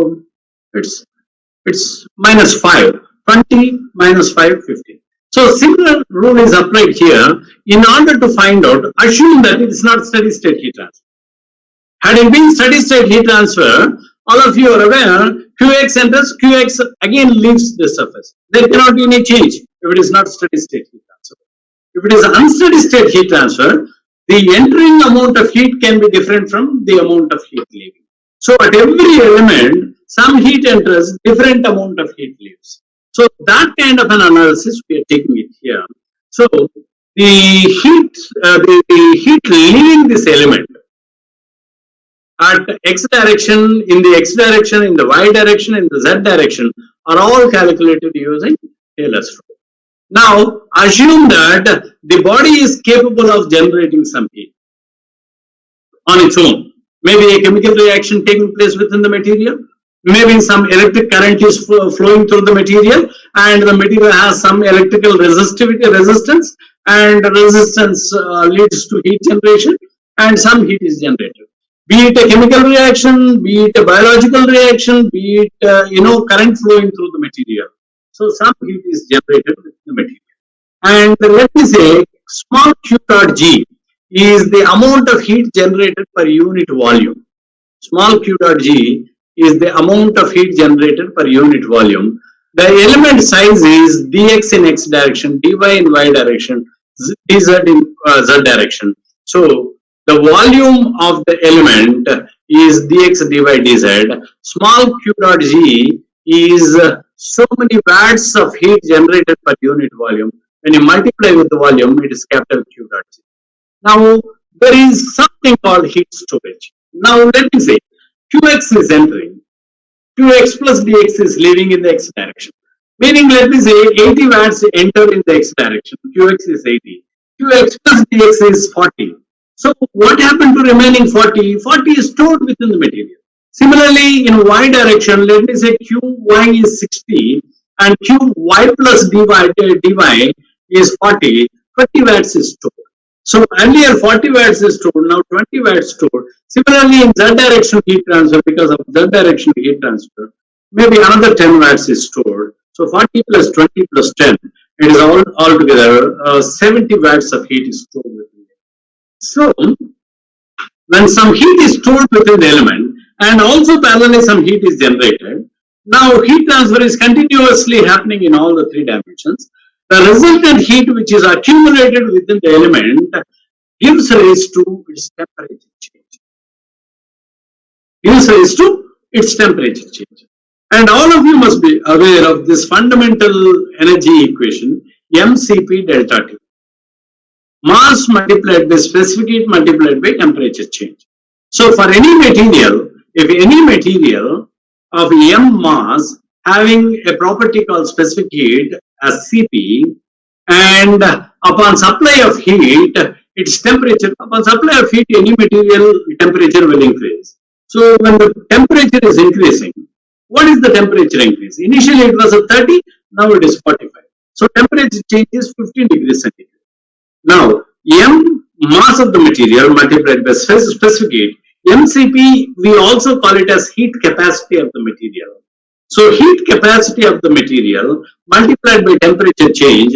it's minus 5. 20 minus 5, 50. So similar rule is applied here. In order to find out, assume that it is not steady state heat transfer. Had it been steady state heat transfer, all of you are aware, Qx enters, Qx again leaves the surface. There cannot be any change if it is not steady state heat transfer. If it is unsteady state heat transfer, the entering amount of heat can be different from the amount of heat leaving. So at every element, some heat enters, different amount of heat leaves. So that kind of an analysis we are taking it here. So the heat leaving this element at x direction, in the x direction, in the y direction, in the z direction are all calculated using Taylor's rule. Now assume that the body is capable of generating some heat on its own. Maybe a chemical reaction taking place within the material, maybe some electric current is flowing through the material and the material has some electrical resistance and resistance leads to heat generation and some heat is generated. Be it a chemical reaction, be it a biological reaction, be it current flowing through the material. So some heat is generated with the material. And let me say small q dot g is the amount of heat generated per unit volume. Small q dot g is the amount of heat generated per unit volume. The element size is dx in x direction, dy in y direction, dz in z direction. So the volume of the element is dx dy dz. Small q dot g is so many watts of heat generated per unit volume. When you multiply with the volume, it is capital Q dot G. Now, there is something called heat storage. Now, let me say, Qx is entering, Qx plus dx is leaving in the x direction. Meaning, let me say 80 watts enter in the x direction, Qx is 80, Qx plus dx is 40. So, what happened to remaining 40? 40 is stored within the material. Similarly, in y direction, let me say Qy is 60 and Qy plus dy is 40, 20 watts is stored. So earlier 40 watts is stored, now 20 watts stored. Similarly, in z direction heat transfer, because of z direction heat transfer, maybe another 10 watts is stored. So 40 plus 20 plus 10, it is all together 70 watts of heat is stored within it. So when some heat is stored within the element and also parallelly some heat is generated, now heat transfer is continuously happening in all the three dimensions. The resultant heat which is accumulated within the element gives rise to its temperature change. Gives rise to its temperature change. And all of you must be aware of this fundamental energy equation, mCp delta T. Mass multiplied by specific heat multiplied by temperature change. So for any material, if any material of m mass having a property called specific heat as Cp, and upon supply of heat, its temperature, upon supply of heat, any material temperature will increase. So when the temperature is increasing, what is the temperature increase? Initially it was at 30, now it is 45. So temperature change is 15 degrees centigrade. Now, m mass of the material multiplied by specific heat, mCp, we also call it as heat capacity of the material. So heat capacity of the material multiplied by temperature change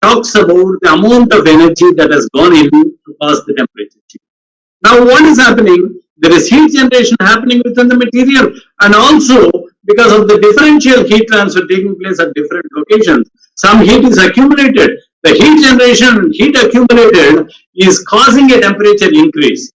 talks about the amount of energy that has gone in to cause the temperature change. Now what is happening? There is heat generation happening within the material, and also because of the differential heat transfer taking place at different locations, some heat is accumulated. The heat generation and heat accumulated is causing a temperature increase.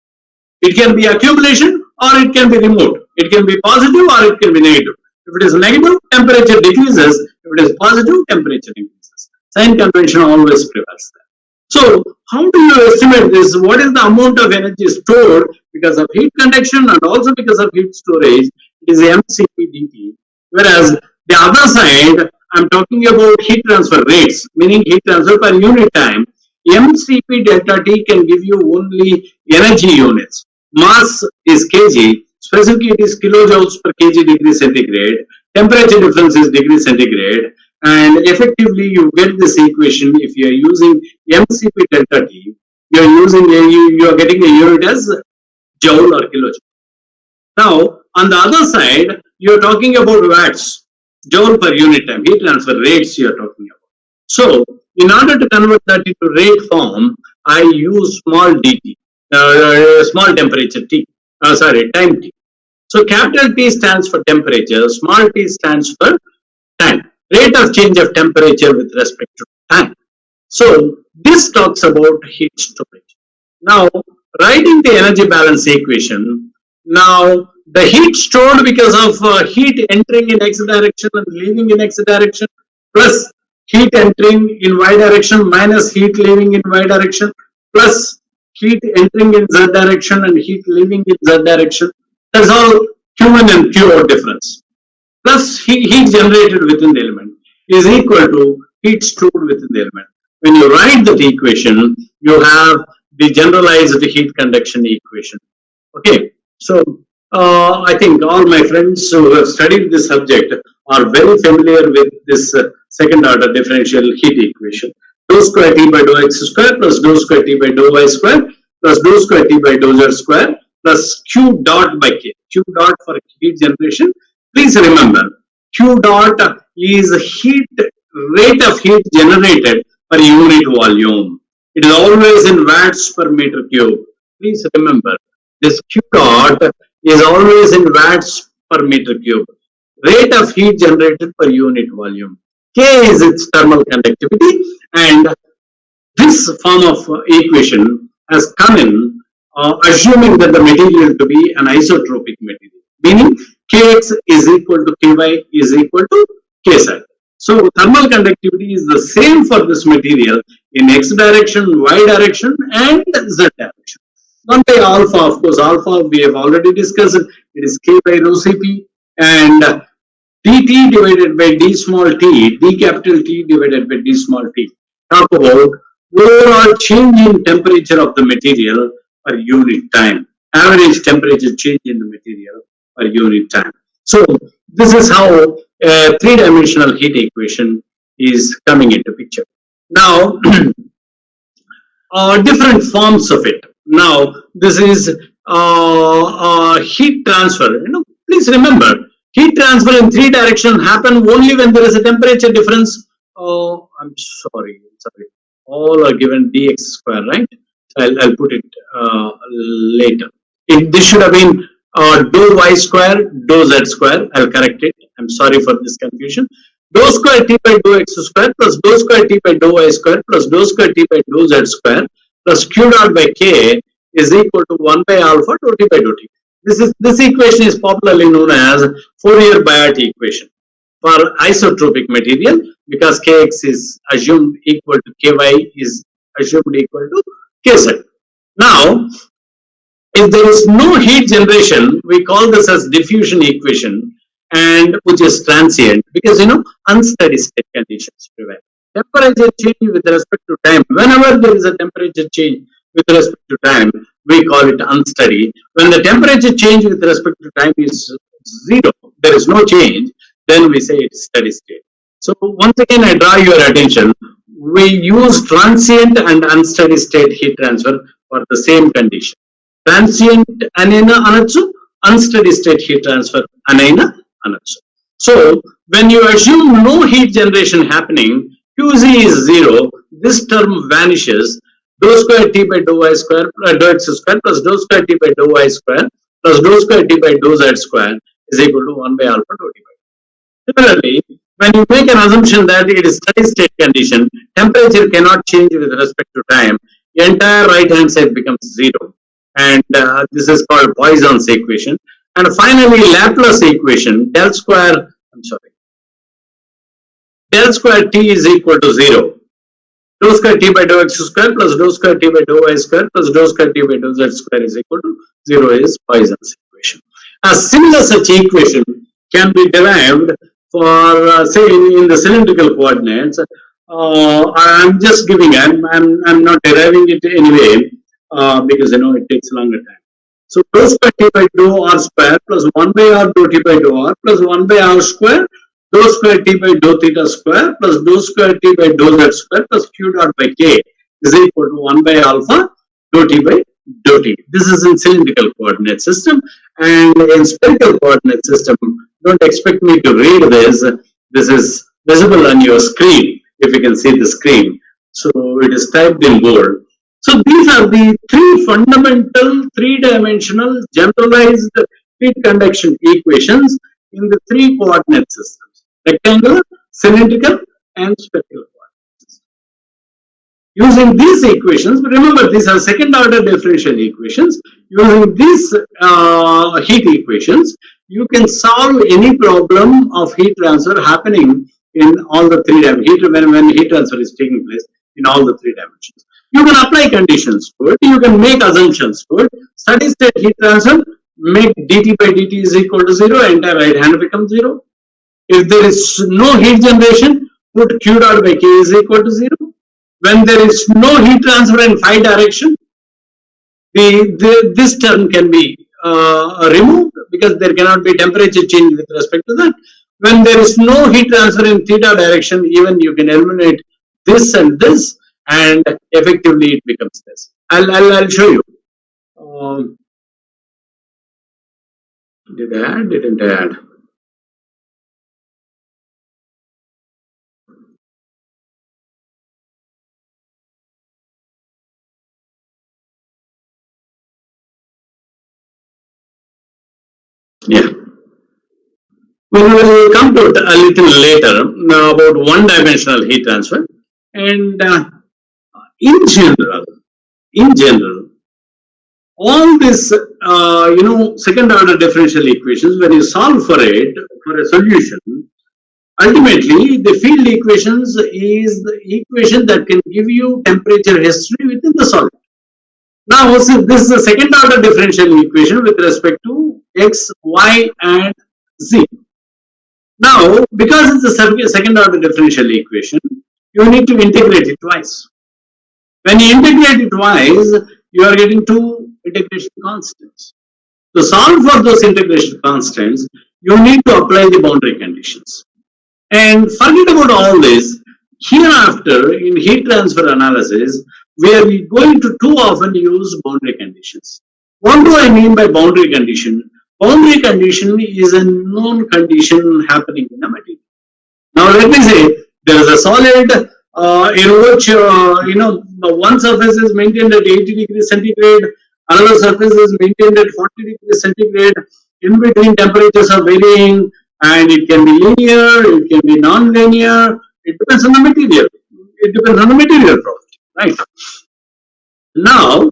It can be accumulation or it can be removed. It can be positive or it can be negative. If it is negative, temperature decreases. If it is positive, temperature increases. Sign convention always prevails there. So, how do you estimate this? What is the amount of energy stored because of heat conduction and also because of heat storage? It is mCp dt. Whereas the other side, I'm talking about heat transfer rates, meaning heat transfer per unit time. mCp delta T can give you only energy units. Mass is kg, specific heat is kilojoules per kg degree centigrade, temperature difference is degree centigrade, and effectively you get this equation if you are using mCp delta T, you are getting a unit as joule or kilojoule. Now, on the other side, you are talking about watts, joule per unit time, heat transfer rates you are talking about. So, in order to convert that into rate form, I use small dt, small temperature T, time T. So, capital T stands for temperature, small t stands for time, rate of change of temperature with respect to time. So, this talks about heat storage. Now, writing the energy balance equation, now the heat stored because of heat entering in x direction and leaving in x direction, plus heat entering in y direction minus heat leaving in y direction, plus heat entering in z direction and heat leaving in z direction. That's all Q1 and Q out difference. Plus heat generated within the element is equal to heat stored within the element. When you write that equation, you have the generalized heat conduction equation. Okay, so I think all my friends who have studied this subject are very familiar with this second order differential heat equation. Dou square T by dou x square plus dou square T by dou y square plus dou square T by dou z square plus Q dot by K. Q dot for heat generation. Please remember, Q dot is rate of heat generated per unit volume. It is always in watts per meter cube. Please remember, this Q dot is always in watts per meter cube. Rate of heat generated per unit volume. K is its thermal conductivity, and this form of equation has come in assuming that the material to be an isotropic material, meaning Kx is equal to Ky is equal to K psi. So thermal conductivity is the same for this material in x direction, y direction, and z direction. 1 by alpha, of course, alpha we have already discussed. It is K by rho Cp, and dt divided by d small t, d capital T divided by d small t. Talk about overall change in temperature of the material per unit time. Average temperature change in the material per unit time. So this is how a three-dimensional heat equation is coming into picture. Now, different forms of it. Now, this is heat transfer. Please remember, heat transfer in three directions happen only when there is a temperature difference. Oh, I'm sorry. All are given dx square, right? I'll put it later. This should have been dou y square, dou z square. I'll correct it. I'm sorry for this confusion. Dou square t by dou x square plus dou square t by dou y square plus dou square t by dou z square plus q dot by k is equal to 1 by alpha dou t by dou t. This equation is popularly known as Fourier-Biot equation for isotropic material, because kx is assumed equal to ky is assumed equal to kz. Now, if there is no heat generation, we call this as diffusion equation, and which is transient, because unsteady state conditions prevail. Temperature change with respect to time. Whenever there is a temperature change with respect to time, we call it unsteady. When the temperature change with respect to time is zero, there is no change, then we say it's steady state. So once again, I draw your attention. We use transient and unsteady state heat transfer for the same condition. Transient anaina anatsu, unsteady state heat transfer anaina anatsu. So when you assume no heat generation happening, Qz is zero, this term vanishes. Dou square t by dou y square dou x square plus dou square t by dou y square plus dou square t by dou z square is equal to 1 by alpha dou t by. Similarly, when you make an assumption that it is steady state condition, temperature cannot change with respect to time, the entire right hand side becomes zero. And this is called Poisson's equation. And finally, Laplace equation, del square t is equal to 0. Dou square t by dou x square plus dou square t by dou y square plus dou square t by dou z square is equal to 0 is Poisson's equation. A similar such equation can be derived for say in the cylindrical coordinates. I'm just giving, I'm not deriving it anyway because it takes longer time. So dou square t by dou r square plus 1 by r dou t by dou r plus 1 by r square dou square t by dou theta square plus dou square t by dou z square plus q dot by k is equal to 1 by alpha dou t by dou t. This is in cylindrical coordinate system, and in spherical coordinate system, don't expect me to read this. This is visible on your screen if you can see the screen. So it is typed in bold. So these are the three fundamental three-dimensional generalized heat conduction equations in the three coordinate systems: rectangular, cylindrical, and spherical coordinate systems. Using these equations, remember these are second order differential equations. Using these heat equations, you can solve any problem of heat transfer happening in all the three dimensions, when heat transfer is taking place in all the three dimensions. You can apply conditions to it, you can make assumptions to it. Steady state heat transfer, make dt by dt is equal to 0, entire right hand becomes 0. If there is no heat generation, put q dot by k is equal to 0. When there is no heat transfer in phi direction, this term can be removed because there cannot be temperature change with respect to that. When there is no heat transfer in theta direction, even you can eliminate this and this, and effectively it becomes this. I'll show you. Did I add? Didn't I add? Yeah. We will come to it a little later about one-dimensional heat transfer. And in general, all this, second-order differential equations, when you solve for it, for a solution, Ultimately, the field equations is the equation that can give you temperature history within the solid. Now, so this is a second order differential equation with respect to x, y, and z. Now, because it's a second order differential equation, you need to integrate it twice. When you integrate it twice, you are getting two integration constants. To solve for those integration constants, you need to apply the boundary conditions. And forget about all this. Hereafter, in heat transfer analysis, we are going to too often use boundary conditions. What do I mean by boundary condition? Boundary condition is a known condition happening in a material. Now, let me say there is a solid in which one surface is maintained at 80 degrees centigrade, another surface is maintained at 40 degrees centigrade. In between, temperatures are varying, and it can be linear, it can be non-linear. It depends on the material. It depends on the material property, right? Now,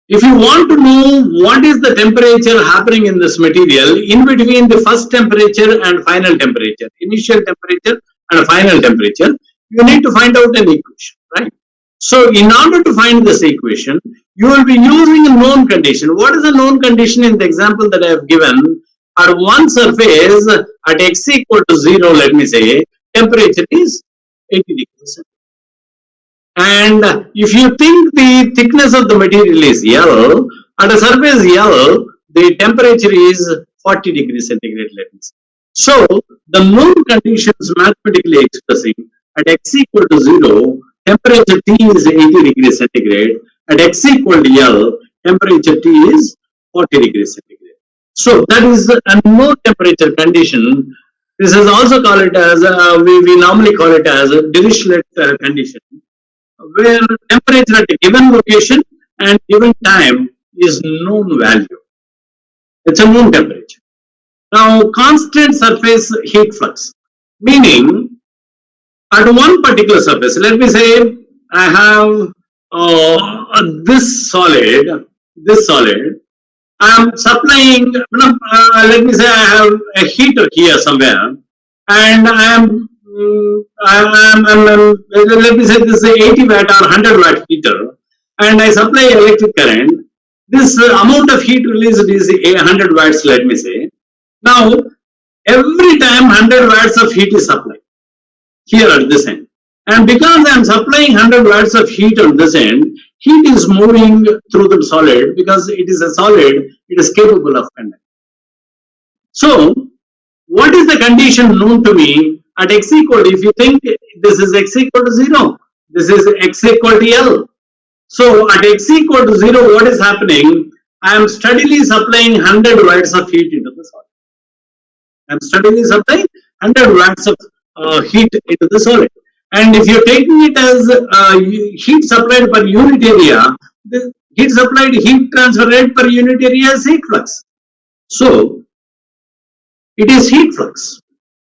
if you want to know what is the temperature happening in this material in between the first temperature and final temperature, initial temperature and final temperature, you need to find out an equation, right? So, in order to find this equation, you will be using a known condition. What is a known condition in the example that I have given? At one surface at x equal to 0, let me say, temperature is 80 degrees. And if you think the thickness of the material is L, at a surface L, the temperature is 40 degrees centigrade, let me say. So, the known conditions mathematically expressing at x equal to 0, temperature T is 80 degrees centigrade, at x equal to L, temperature T is 40 degrees centigrade. So, that is a known temperature condition. This is also called it as, we normally call it as a Dirichlet condition, where temperature at a given location and given time is known value. It's a known temperature. Now, constant surface heat flux, meaning at one particular surface, let me say I have this solid, I am supplying, let me say I have a heater here somewhere, and let me say this is a 80 watt or 100 watt heater, and I supply electric current. This amount of heat released is 100 watts, let me say. Now, every time 100 watts of heat is supplied here at this end. And because I am supplying 100 watts of heat on this end, heat is moving through the solid because it is a solid, it is capable of conducting. So, what is the condition known to me at x equal to, if you think this is x equal to 0, this is x equal to L. So, at x equal to 0, what is happening? I am steadily supplying 100 watts of heat into the solid. I am steadily supplying 100 watts of heat into the solid. And if you're taking it as heat supplied per unit area, the heat supplied heat transfer rate per unit area is heat flux. So, it is heat flux,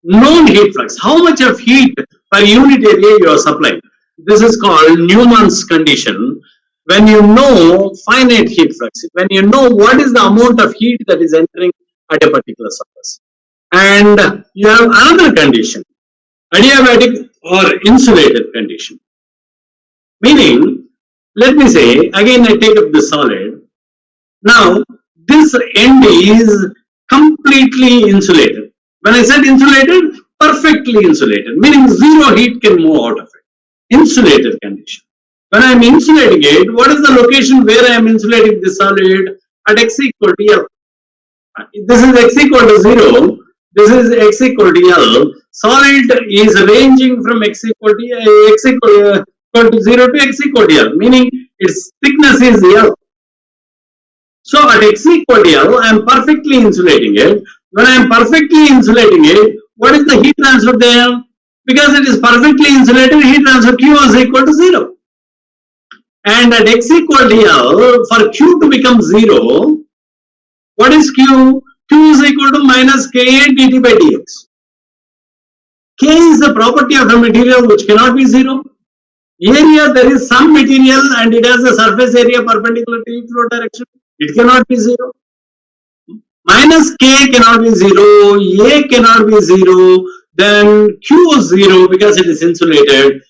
known heat flux. How much of heat per unit area you are supplying? This is called Newman's condition. When you know finite heat flux, when you know what is the amount of heat that is entering at a particular surface. And you have another condition, adiabatic or insulated condition. Meaning, let me say, again I take up the solid. Now, this end is completely insulated. When I said insulated, perfectly insulated, meaning zero heat can move out of it. Insulated condition. When I am insulating it, what is the location where I am insulating the solid? At x equal to L. This is x equal to 0. This is x equal to L. Solid is ranging from x equal to 0 to x equal to L, meaning its thickness is L. So at x equal to L, I am perfectly insulating it. When I am perfectly insulating it, what is the heat transfer there? Because it is perfectly insulated, heat transfer Q is equal to 0. And at x equal to L, for Q to become 0, what is Q? Q is equal to minus Ka dt by dx. K is the property of a material which cannot be 0. Area, there is some material and it has a surface area perpendicular to heat flow direction. It cannot be 0. Minus K cannot be 0. A cannot be 0. then Q is 0 because it is insulated.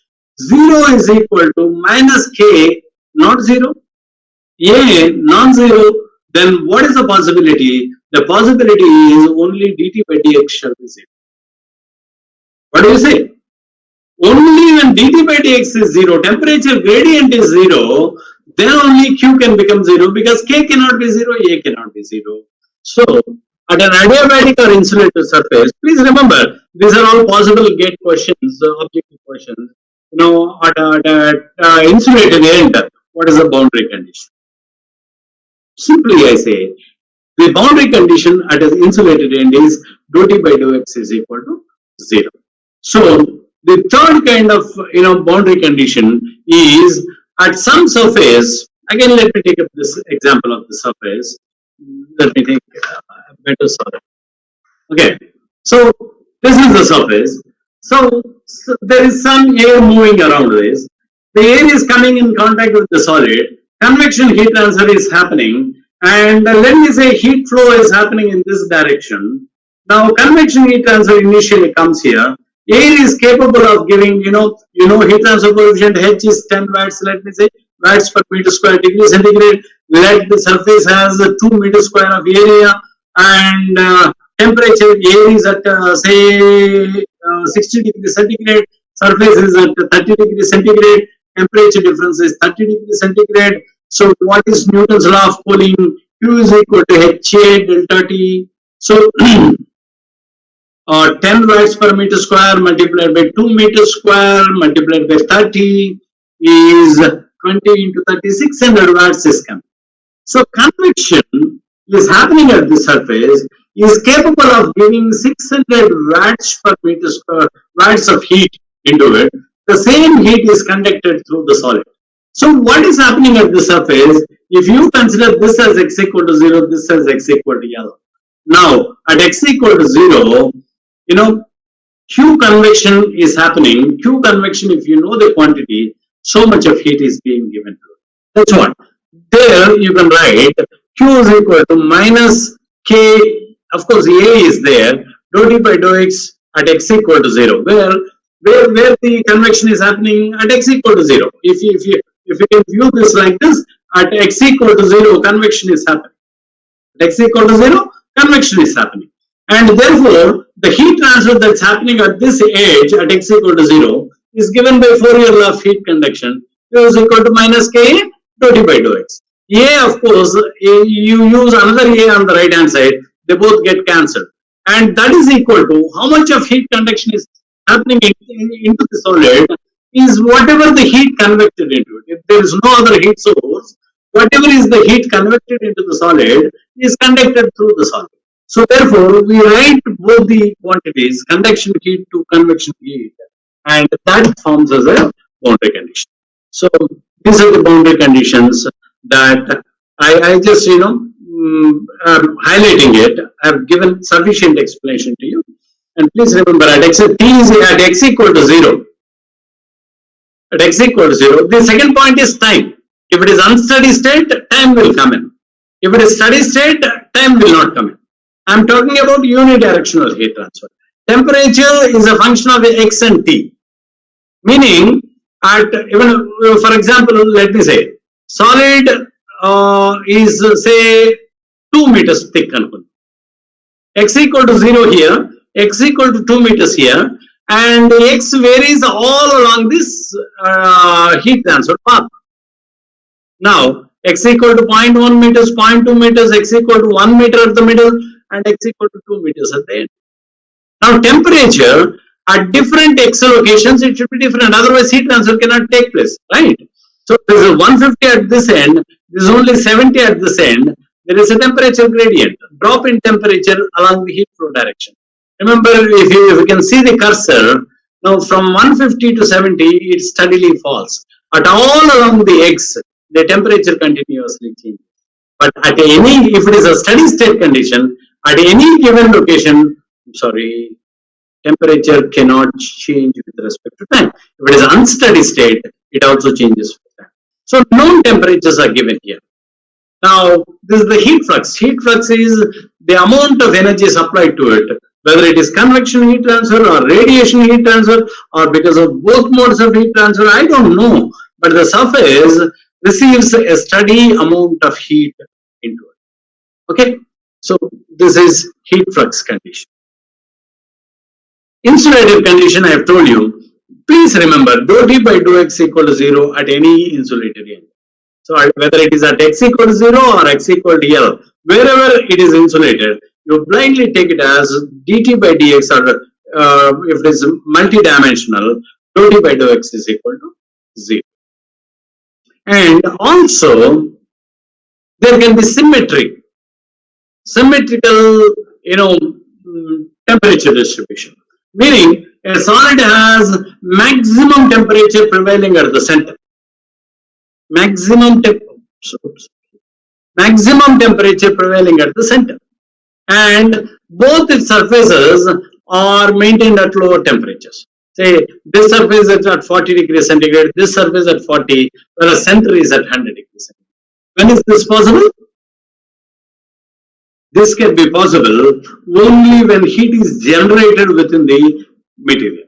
0 is equal to minus K, not 0. A, non-zero. Then what is the possibility? The possibility is only dt by dx shall be 0. What do you say? Only when dt by dx is 0, temperature gradient is 0, then only Q can become 0 because K cannot be 0, A cannot be 0. So, at an adiabatic or insulated surface, please remember, these are all possible gate questions, objective questions. At insulated end, what is the boundary condition? Simply I say, the boundary condition at an insulated end is dou T by dou x is equal to 0. So, the third kind of boundary condition is at some surface. Again, let me take up this example of the surface. Let me take a better solid. Okay, so this is the surface. So there is some air moving around this. The air is coming in contact with the solid. Convection heat transfer is happening, and let me say heat flow is happening in this direction. Now convection heat transfer initially comes here. Air is capable of giving, heat transfer coefficient H is 10 watts, let me say, watts per meter square degree centigrade. Let the surface has 2 meter square of area, and temperature air is at say 60 degrees centigrade, surface is at 30 degrees centigrade, temperature difference is 30 degrees centigrade. So what is Newton's law of cooling? Q is equal to HA delta T. So 10 watts per meter square multiplied by 2 meters square multiplied by 30 is 20 into 30, 600 watts is coming. So convection is happening at the surface, is capable of giving 600 watts per meter square, watts of heat into it. The same heat is conducted through the solid. So what is happening at the surface? If you consider this as x equal to 0, this as x equal to L. Now at x equal to 0, Q convection is happening. Q convection, if you know the quantity, so much of heat is being given to it. That's what. There you can write Q is equal to minus K, of course A is there, dou T by dou x at x equal to 0, where the convection is happening at x equal to 0. If you can view this like this, at x equal to 0, convection is happening. At x equal to 0, convection is happening. And therefore, the heat transfer that's happening at this edge at x equal to 0 is given by Fourier law of heat conduction. Q is equal to minus K dou T by dou x. A, of course, you use another A on the right hand side, they both get cancelled. And that is equal to how much of heat conduction is happening into the solid is whatever the heat convected into it. If there is no other heat source, whatever is the heat convected into the solid is conducted through the solid. So therefore, we write both the quantities, conduction heat to convection heat, and that forms as a boundary condition. So these are the boundary conditions that I just, highlighting it. I've given sufficient explanation to you. And please remember, at x, T is at x equal to 0. At x equal to 0, the second point is time. If it is unsteady state, time will come in. If it is steady state, time will not come in. I'm talking about unidirectional heat transfer. Temperature is a function of x and t. Meaning, at even for example, let me say, solid is say 2 meters thick. X equal to 0 here, x equal to 2 meters here, and x varies all along this heat transfer path. Now, x equal to 0.1 meters, 0.2 meters, x equal to 1 meter at the middle, and x equal to 2 meters at the end. Now, temperature at different x locations, it should be different. Otherwise, heat transfer cannot take place, right? So, there is a 150 at this end, there is only 70 at this end. There is a temperature gradient, drop in temperature along the heat flow direction. Remember, if you can see the cursor, now from 150 to 70, it steadily falls. At all along the x, the temperature continuously changes. But at any, if it is a steady state condition, at any given location, temperature cannot change with respect to time. If it is unsteady state, it also changes with time. So known temperatures are given here. Now, this is the heat flux. Heat flux is the amount of energy supplied to it Whether it is convection heat transfer or radiation heat transfer or because of both modes of heat transfer, I don't know. But the surface receives a steady amount of heat into it. Okay, so this is heat flux condition. Insulative condition, I have told you. Please remember, dou T by dou X equal to 0 at any insulated angle. So whether it is at X equal to 0 or X equal to L, wherever it is insulated, you blindly take it as dt by dx, or if it is multidimensional, dou T by dou X is equal to 0. And also, there can be symmetrical, temperature distribution. Meaning, a solid has maximum temperature prevailing at the center. Maximum temperature prevailing at the center. And both its surfaces are maintained at lower temperatures. Say, this surface is at 40 degrees centigrade, this surface at 40, whereas center is at 100 degrees centigrade. When is this possible? This can be possible only when heat is generated within the material.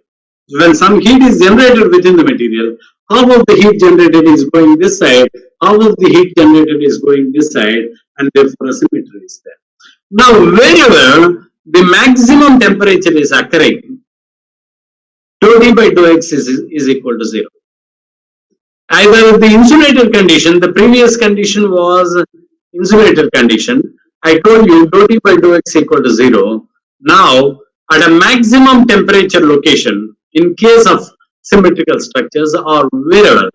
When some heat is generated within the material, half of the heat generated is going this side, half of the heat generated is going this side, and therefore a symmetry is there. Now, wherever the maximum temperature is occurring, dou T by dou X is equal to 0. Either the insulated condition, the previous condition was insulated condition, I told you dou T by dou X equal to 0. Now, at a maximum temperature location, in case of symmetrical structures or wherever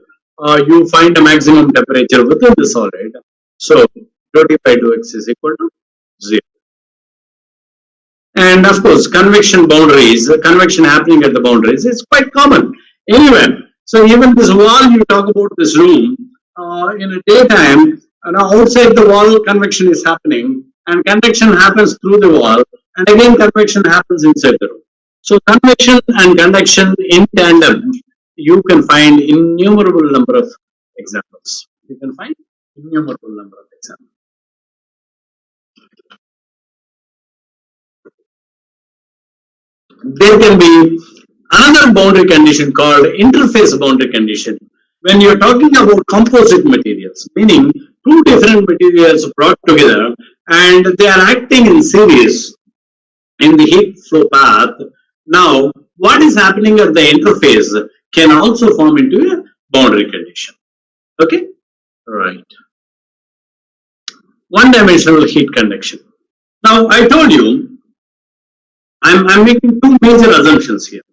you find a maximum temperature within the solid, so dou T by dou X is equal to 0. And of course, convection boundaries, convection happening at the boundaries is quite common anywhere. So even this wall, you talk about this room, in a daytime, outside the wall convection is happening, and convection happens through the wall, and again convection happens inside the room. So convection and conduction in tandem, you can find innumerable number of examples. You can find innumerable number of examples. There can be another boundary condition called interface boundary condition. When you're talking about composite materials, meaning two different materials brought together and they are acting in series in the heat flow path. Now, what is happening at the interface can also form into a boundary condition. Okay? Right. One-dimensional heat conduction. Now, I told you, I'm making two major assumptions here.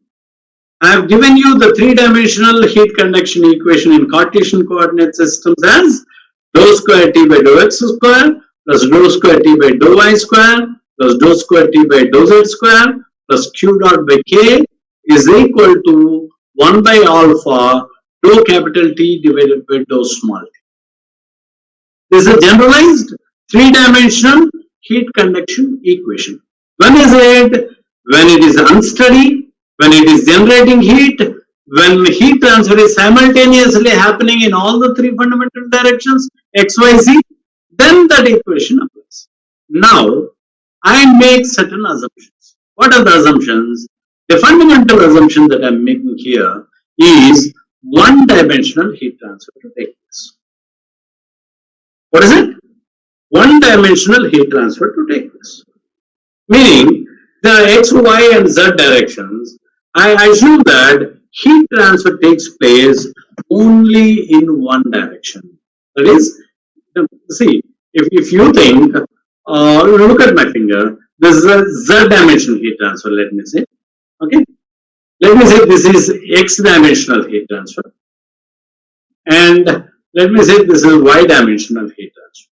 I have given you the three-dimensional heat conduction equation in Cartesian coordinate systems as dou square T by dou X square plus dou square T by dou Y square plus dou square T by dou Z square plus Q dot by K is equal to 1 by alpha dou capital T divided by dou small t. This is a generalized three-dimensional heat conduction equation. When is it? When it is unsteady, when it is generating heat, when heat transfer is simultaneously happening in all the three fundamental directions, X, Y, Z, then that equation applies. Now, I make certain assumptions. What are the assumptions? The fundamental assumption that I am making here is one-dimensional heat transfer to take place. What is it? One-dimensional heat transfer to take place. Meaning, the X, Y, and Z directions, I assume that heat transfer takes place only in one direction. That is, see, if you think, look at my finger, this is a Z dimensional heat transfer, let me say. Okay? Let me say this is X dimensional heat transfer. And let me say this is Y dimensional heat transfer.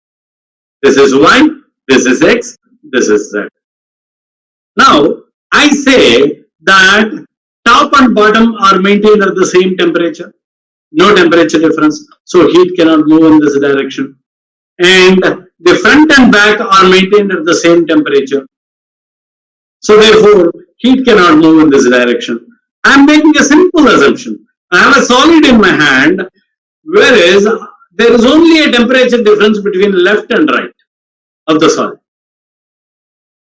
This is Y, this is X, this is Z. Now, I say that top and bottom are maintained at the same temperature, no temperature difference, so heat cannot move in this direction. And the front and back are maintained at the same temperature, so therefore heat cannot move in this direction. I am making a simple assumption. I have a solid in my hand, whereas there is only a temperature difference between left and right of the solid.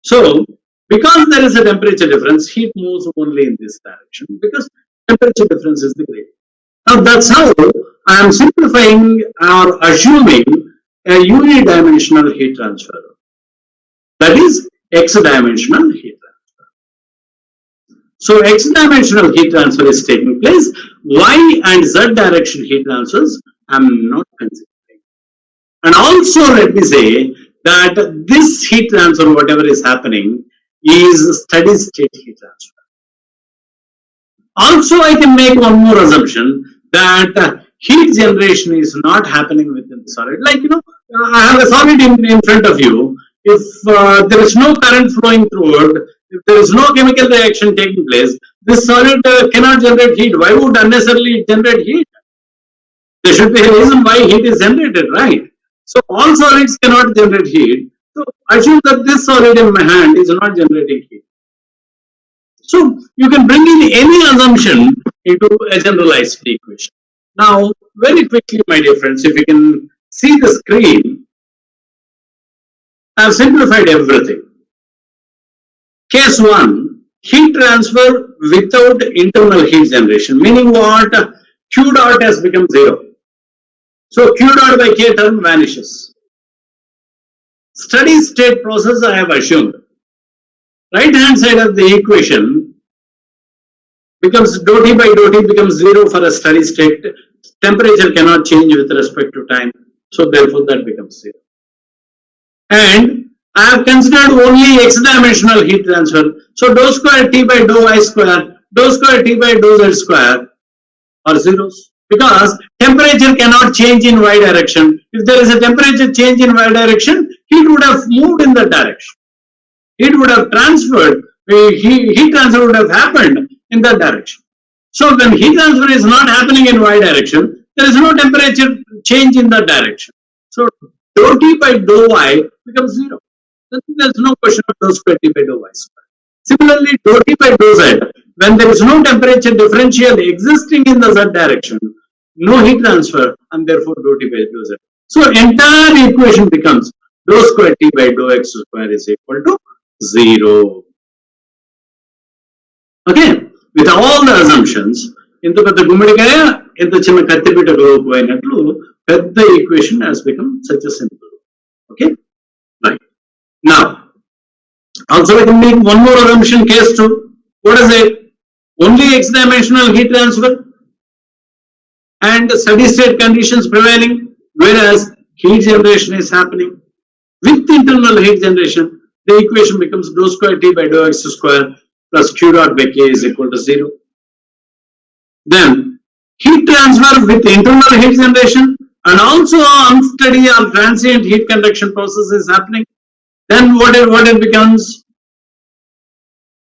So, Because there is a temperature difference, heat moves only in this direction because temperature difference is the great. Now that's how I am simplifying or assuming a unidimensional heat transfer. That is x-dimensional heat transfer. So x-dimensional heat transfer is taking place. Y and z direction heat transfers I am not considering. And also let me say that this heat transfer, whatever is happening, is steady state heat transfer. Also, I can make one more assumption that heat generation is not happening within the solid. Like, I have a solid in front of you. If there is no current flowing through it, if there is no chemical reaction taking place, this solid cannot generate heat. Why would unnecessarily generate heat? There should be a reason why heat is generated, right? So all solids cannot generate heat. So assume that this solid in my hand is not generating heat. So you can bring in any assumption into a generalized equation. Now, very quickly, my dear friends, if you can see the screen, I have simplified everything. Case 1, heat transfer without internal heat generation, meaning what? Q dot has become 0. So Q dot by K term vanishes. Steady state process I have assumed. Right hand side of the equation becomes dou T by dou T becomes 0 for a steady state. Temperature cannot change with respect to time. So therefore that becomes 0. And I have considered only x-dimensional heat transfer. So dou square T by dou I square, dou square T by dou Z square are zeros. Because temperature cannot change in y direction. If there is a temperature change in y direction, heat would have moved in that direction. Heat would have transferred, heat transfer would have happened in that direction. So when heat transfer is not happening in y direction, there is no temperature change in that direction. So dou T by dou y becomes 0. There is no question of dou square T by dou y square. Similarly, dou T by dou z, when there is no temperature differential existing in the z direction, no heat transfer, and therefore dou T by dou z. So entire equation becomes dou square T by dou x square is equal to 0. Okay, with all the assumptions, in the Gummidikaya, in the Chinna Kattipita Golopu, the equation has become such a simple. Okay, right. Now, also we can make one more assumption, case 2. What is it? Only x-dimensional heat transfer and steady state conditions prevailing, whereas heat generation is happening. With internal heat generation, the equation becomes dou square T by dou x square plus Q dot by K is equal to 0. Then heat transfer with internal heat generation and also unsteady or transient heat conduction process is happening. Then what it becomes?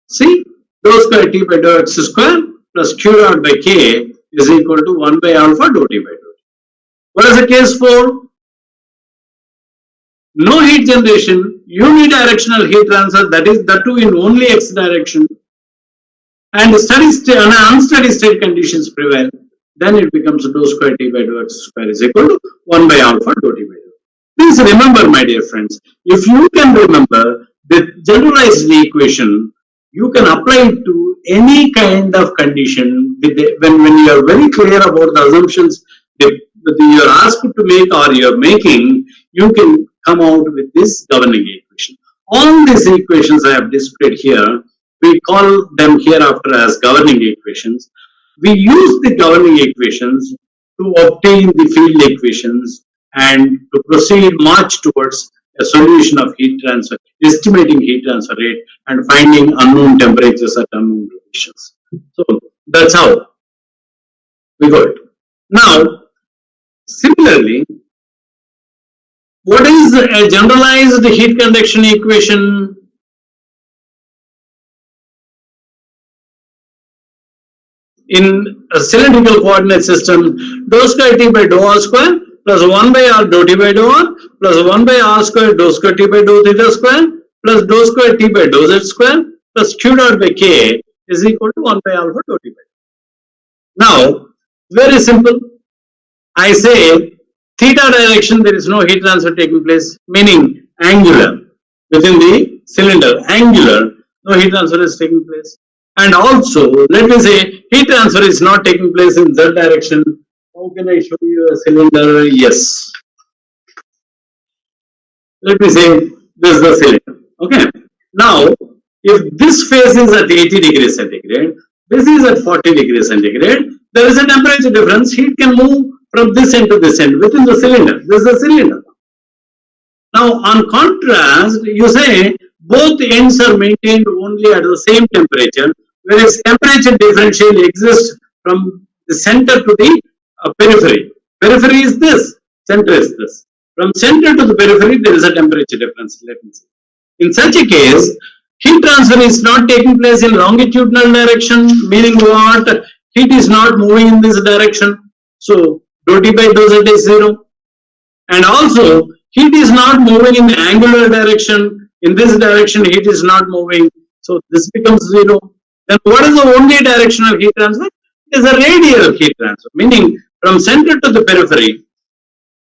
See, dou square T by dou x square plus Q dot by K is equal to 1 by alpha dou T by dou T. What is the case for? No heat generation, unidirectional heat transfer, that is that too in only x direction, and steady state and unsteady state conditions prevail, then it becomes dou square T by dou x square is equal to 1 by alpha dou T by dou T. Please remember, my dear friends, if you can remember the generalized equation, you can apply it to any kind of condition when you are very clear about the assumptions that you are asked to make or you are making, you can come out with this governing equation. All these equations I have displayed here, we call them hereafter as governing equations. We use the governing equations to obtain the field equations and to proceed much towards a solution of heat transfer, estimating heat transfer rate and finding unknown temperatures at unknown locations. So that's how we got it. Now, similarly, what is a generalized heat conduction equation? In a cylindrical coordinate system, dou square T by dou r square plus 1 by r dou T by dou r plus 1 by r square dou square T by dou theta square plus dou square T by dou z square plus Q dot by K is equal to 1 by alpha dou T by dou. Now, very simple. I say theta direction there is no heat transfer taking place, meaning angular within the cylinder, angular. No heat transfer is taking place. And also, let me say, heat transfer is not taking place in Z direction. How can I show you a cylinder? Yes. Let me say, this is the cylinder. Okay. Now, if this phase is at 80 degrees centigrade, this is at 40 degrees centigrade, there is a temperature difference. Heat can move from this end to this end within the cylinder. This is the cylinder. Now, on contrast, you say both ends are maintained only at the same temperature, whereas temperature differential exists from the center to the periphery. Periphery is this, center is this. From center to the periphery, there is a temperature difference. Let me see. In such a case, heat transfer is not taking place in longitudinal direction, meaning what? Heat is not moving in this direction. So, dou T by dou Z is 0. And also, heat is not moving in the angular direction. In this direction, heat is not moving. So this becomes 0. Then what is the only direction of heat transfer? It is a radial heat transfer, meaning from center to the periphery.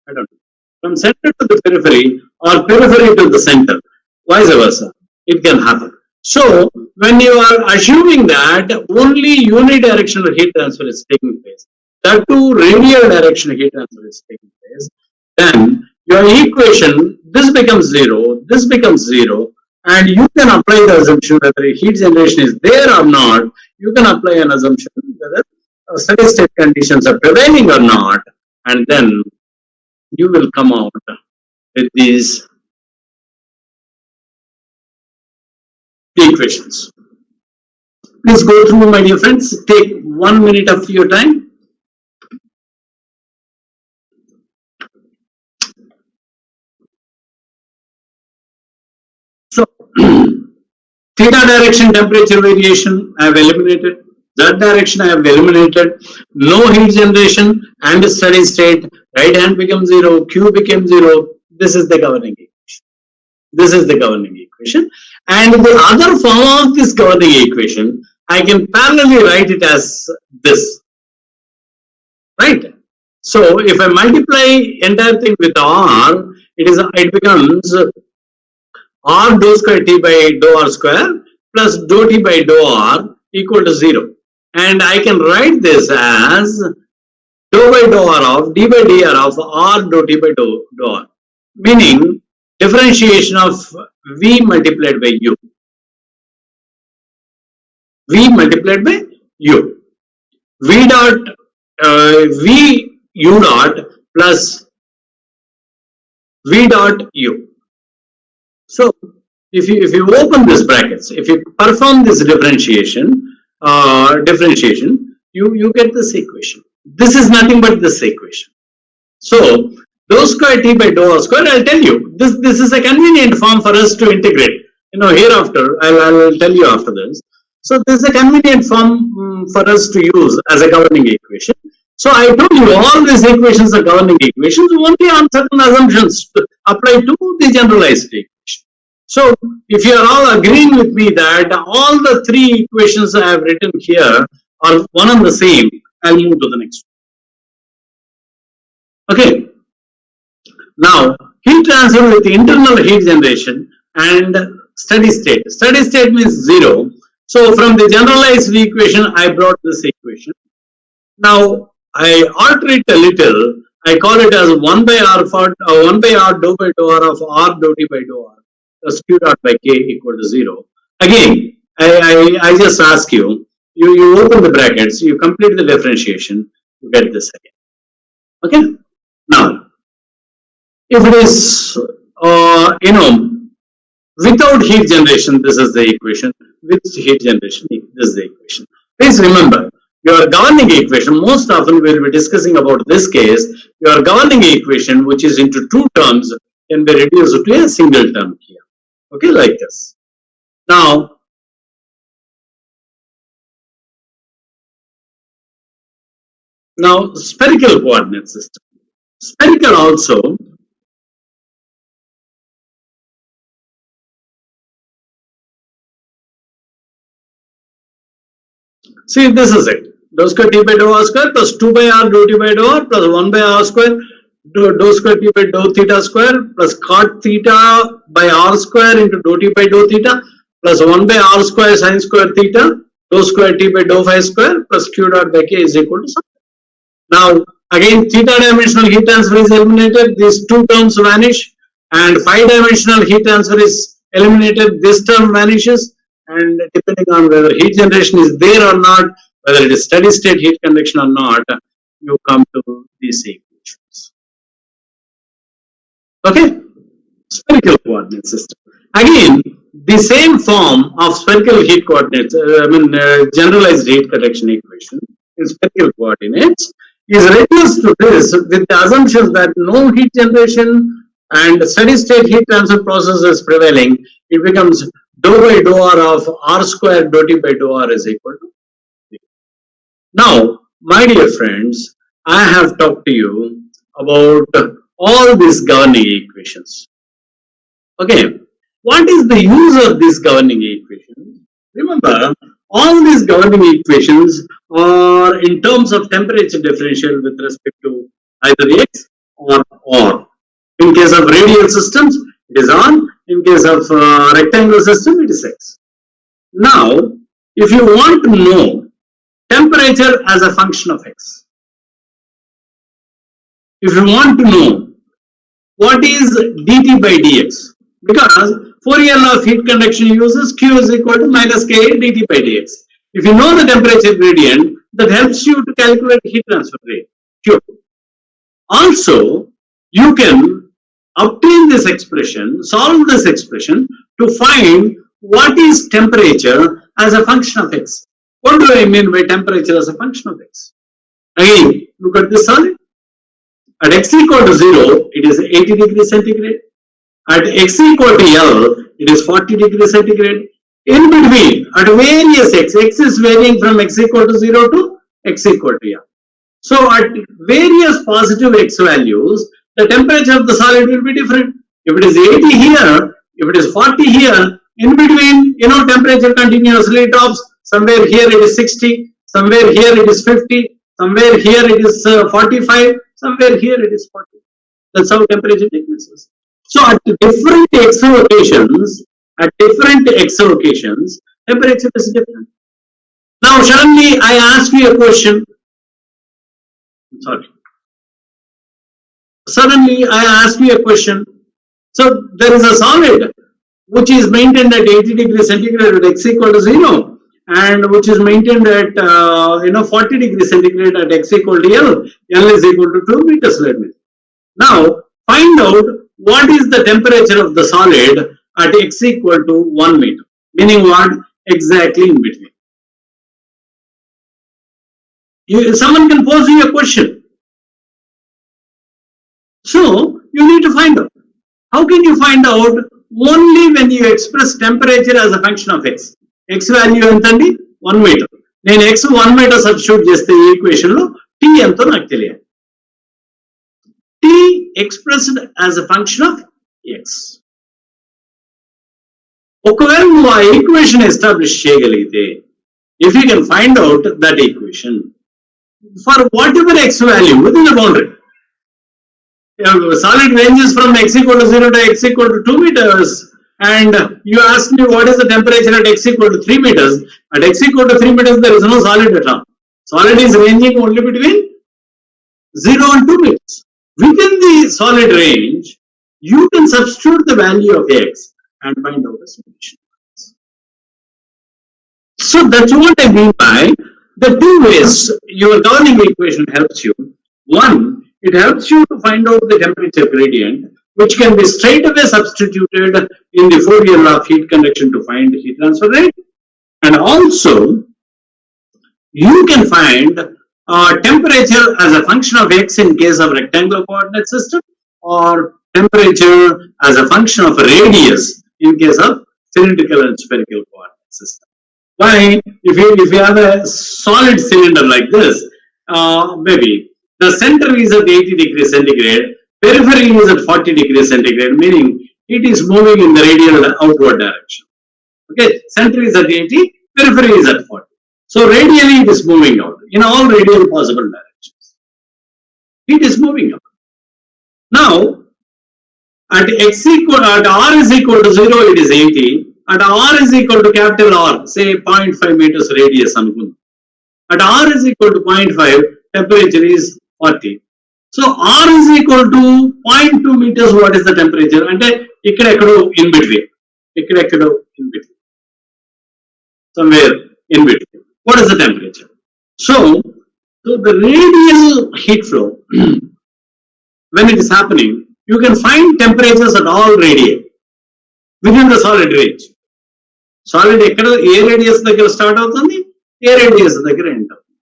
I don't know. From center to the periphery or periphery to the center. Vice versa. It can happen. So when you are assuming that only unidirectional heat transfer is taking place, that too radial direction heat transfer is taking place, then your equation, this becomes 0, this becomes 0, and you can apply the assumption whether heat generation is there or not. You can apply an assumption whether steady state conditions are prevailing or not, and then you will come out with these equations. Please go through, my dear friends. Take 1 minute of your time. So, theta direction temperature variation I have eliminated. Z direction I have eliminated. No heat generation and steady state. Right hand becomes 0. Q became 0. This is the governing equation. This is the governing equation. And the other form of this governing equation, I can parallelly write it as this. Right? So if I multiply entire thing with R, it becomes R dou square T by dou R square plus dou T by dou R equal to 0. And I can write this as dou by dou R of d by dr of R dou T by dou R, meaning differentiation of V multiplied by U. V multiplied by U. V dot V U dot plus V dot U. So if you open these brackets, if you perform this differentiation, you get this equation. This is nothing but this equation. So dou square T by dou R square, I'll tell you, this is a convenient form for us to integrate. Hereafter, I'll tell you after this. So this is a convenient form for us to use as a governing equation. So I told you all these equations are governing equations only on certain assumptions apply to the generalized equation. So if you are all agreeing with me that all the three equations I have written here are one and the same, I'll move to the next one. Okay. Now, heat transfer with internal heat generation and steady state. Steady state means 0. So from the generalized equation, I brought this equation. Now, I alter it a little. I call it as 1 by R dou by dou R of R dou T by dou R plus Q dot by K equal to 0. Again, I just ask you, you open the brackets, you complete the differentiation, you get this again. Okay? Now, if it is, without heat generation, this is the equation. With heat generation, this is the equation. Please remember, your governing equation, most often we will be discussing about this case, your governing equation, which is into two terms, can be reduced to a single term here. Okay, like this. Now, spherical coordinate system. Spherical also, see, this is it. Dou square T by dou R square plus 2 by R dou T by dou R plus 1 by R square dou square T by dou theta square plus cot theta by R square into dou T by dou theta plus 1 by r square sine square theta dou square t by dou phi square plus q dot by k is equal to something. Now again theta dimensional heat transfer is eliminated, these two terms vanish, and phi dimensional heat transfer is eliminated, this term vanishes, and depending on whether heat generation is there or not, whether it is steady state heat conduction or not, you come to these equations. Okay, spherical coordinate system. Again, the same form of spherical heat coordinates, generalized heat conduction equation in spherical coordinates is reduced to this with the assumption that no heat generation and steady state heat transfer process is prevailing. It becomes dou by dou r of r square dou t by dou r is equal to 0. Now, my dear friends, I have talked to you about all these governing equations. Okay, what is the use of these governing equations? Remember, all these governing equations are in terms of temperature differential with respect to either x or r. In case of radial systems, it is on. In case of rectangular system, it is x. Now, if you want to know temperature as a function of x, if you want to know what is dt by dx, because Fourier law of heat conduction uses q is equal to minus k dt by dx. If you know the temperature gradient, that helps you to calculate heat transfer rate, q. Also, you can obtain this expression, solve this expression to find what is temperature as a function of x. What do I mean by temperature as a function of x? Again, look at this solid. At x equal to 0, it is 80 degrees centigrade. At x equal to L, it is 40 degrees centigrade. In between, at various x is varying from x equal to 0 to x equal to L. So at various positive x values, the temperature of the solid will be different. If it is 80 here, if it is 40 here, in between, temperature continuously drops. Somewhere here it is 60, somewhere here it is 50, somewhere here it is 45, somewhere here it is 40. That's how temperature decreases. So at different x locations, temperature is different. Now suddenly I ask you a question. Suddenly I ask you a question. So there is a solid which is maintained at 80 degrees centigrade at x equal to 0, and which is maintained at 40 degrees centigrade at x equal to L. L is equal to 2 meters, let me. Now find out what is the temperature of the solid at x equal to 1 meter. Meaning what? Exactly in between. Someone can pose you a question. So you need to find out. How can you find out? Only when you express temperature as a function of x. X value entandi 1 meter. నేను x 1 meter substitute చేస్తే ఈ equation లో t ఎంతో నాకు తెలియాలి. T expressed as a function of x. ఒకవేళ నువ్వు ఆ ఈక్వేషన్ ఎస్టాబ్లిష్ చేయగలిగితే, if you can find out that equation for whatever x value within the boundary, solid ranges from x equal to 0 to x equal to 2 meters, and you ask me what is the temperature at x equal to 3 meters. At x equal to 3 meters, there is no solid at all. Solid is ranging only between 0 and 2 meters. Within the solid range, you can substitute the value of x and find out the solution. So that's what I mean by the two ways your governing equation helps you. One, it helps you to find out the temperature gradient, which can be straight away substituted in the Fourier law of heat conduction to find heat transfer rate. And also, you can find temperature as a function of x in case of rectangular coordinate system, or temperature as a function of radius in case of cylindrical and spherical coordinate system. Why? If you have a solid cylinder like this, maybe the center is at 80 degrees centigrade, periphery is at 40 degrees centigrade, meaning it is moving in the radial outward direction. Okay, center is at 80, periphery is at 40. So radially it is moving out in all radial possible directions. It is moving out. Now, at r is equal to 0, it is 80. at r is equal to capital R, say 0.5 meters radius అనుకుందాం. At r is equal to 0.5, temperature is 40. So r is equal to 0.2 meters. What is the temperature? అంటే ఇక్కడెక్కడో in between. ఇక్కడెక్కడో in between. Somewhere in between. What is the temperature? So the radial heat flow, when it is happening, you can find temperatures at all radii within the solid range. Solid ఎక్కడ ఏ radius దగ్గర start అవుతుంది, ఏ radius దగ్గర end అవుతుంది.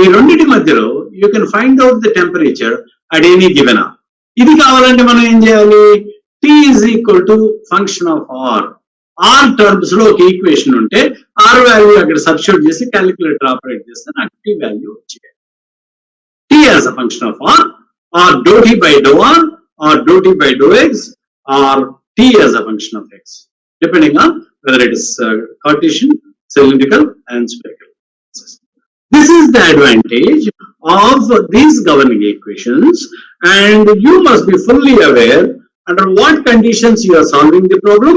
ఈ రెండింటి మధ్యలో you can find out the temperature at any given R. ఇది కావాలంటే మనం ఏం చేయాలి, T is equal to function of R. R terms లో ఒక ఈక్వేషన్ ఉంటే ఆర్ వాల్యూ అక్కడ సబ్స్టిట్యూట్ చేసి క్యాలిక్యులేటర్ ఆపరేట్ చేస్తే నాకు టీ వాల్యూ వచ్చేది. T as a function of R, R do T by do R, R do T by do X, R T as a function of X, depending on whether it is Cartesian, cylindrical, and spherical system. This is the advantage of these governing equations, and you must be fully aware under what conditions you are solving the problem,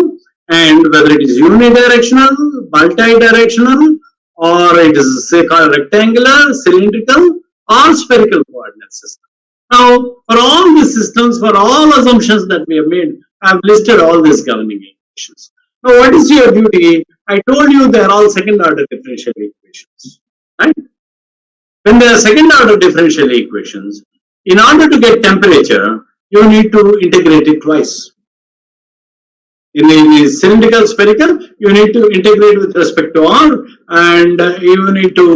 and whether it is unidirectional, multi-directional, or it is say called rectangular, cylindrical, or spherical coordinate system. Now, for all these systems, for all assumptions that we have made, I have listed all these governing equations. Now, what is your duty? I told you they are all second order differential equations, right? When they are second order differential equations, in order to get temperature, you need to integrate it twice. In the cylindrical, spherical, you need to integrate with respect to R, and you need to,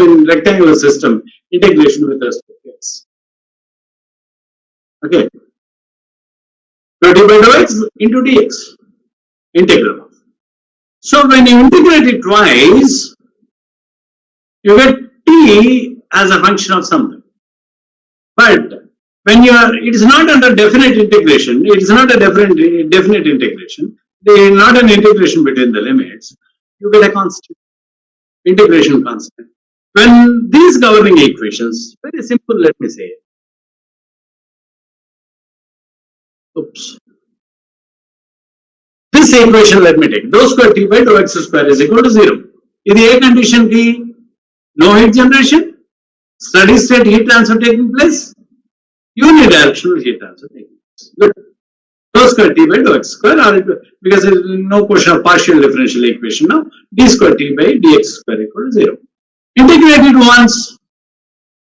in rectangular system, integration with respect to X. Okay. So d by dou x into dx. Integral. So when you integrate it twice, you get t as a function of something. But when it is not under definite integration, it is not a definite integration, there is not an integration between the limits, you get a constant, integration constant. When these governing equations, very simple, let me say, this equation, let me take, dou square t by dou x square is equal to 0. ఇది ఏ condition కి? No heat generation, steady state heat transfer taking place, unidirectional heat transfer taking place. Good. Dou square t by dou x square, or because there is no question of partial differential equation now, d square t by dx square equal to 0. Integrate it once,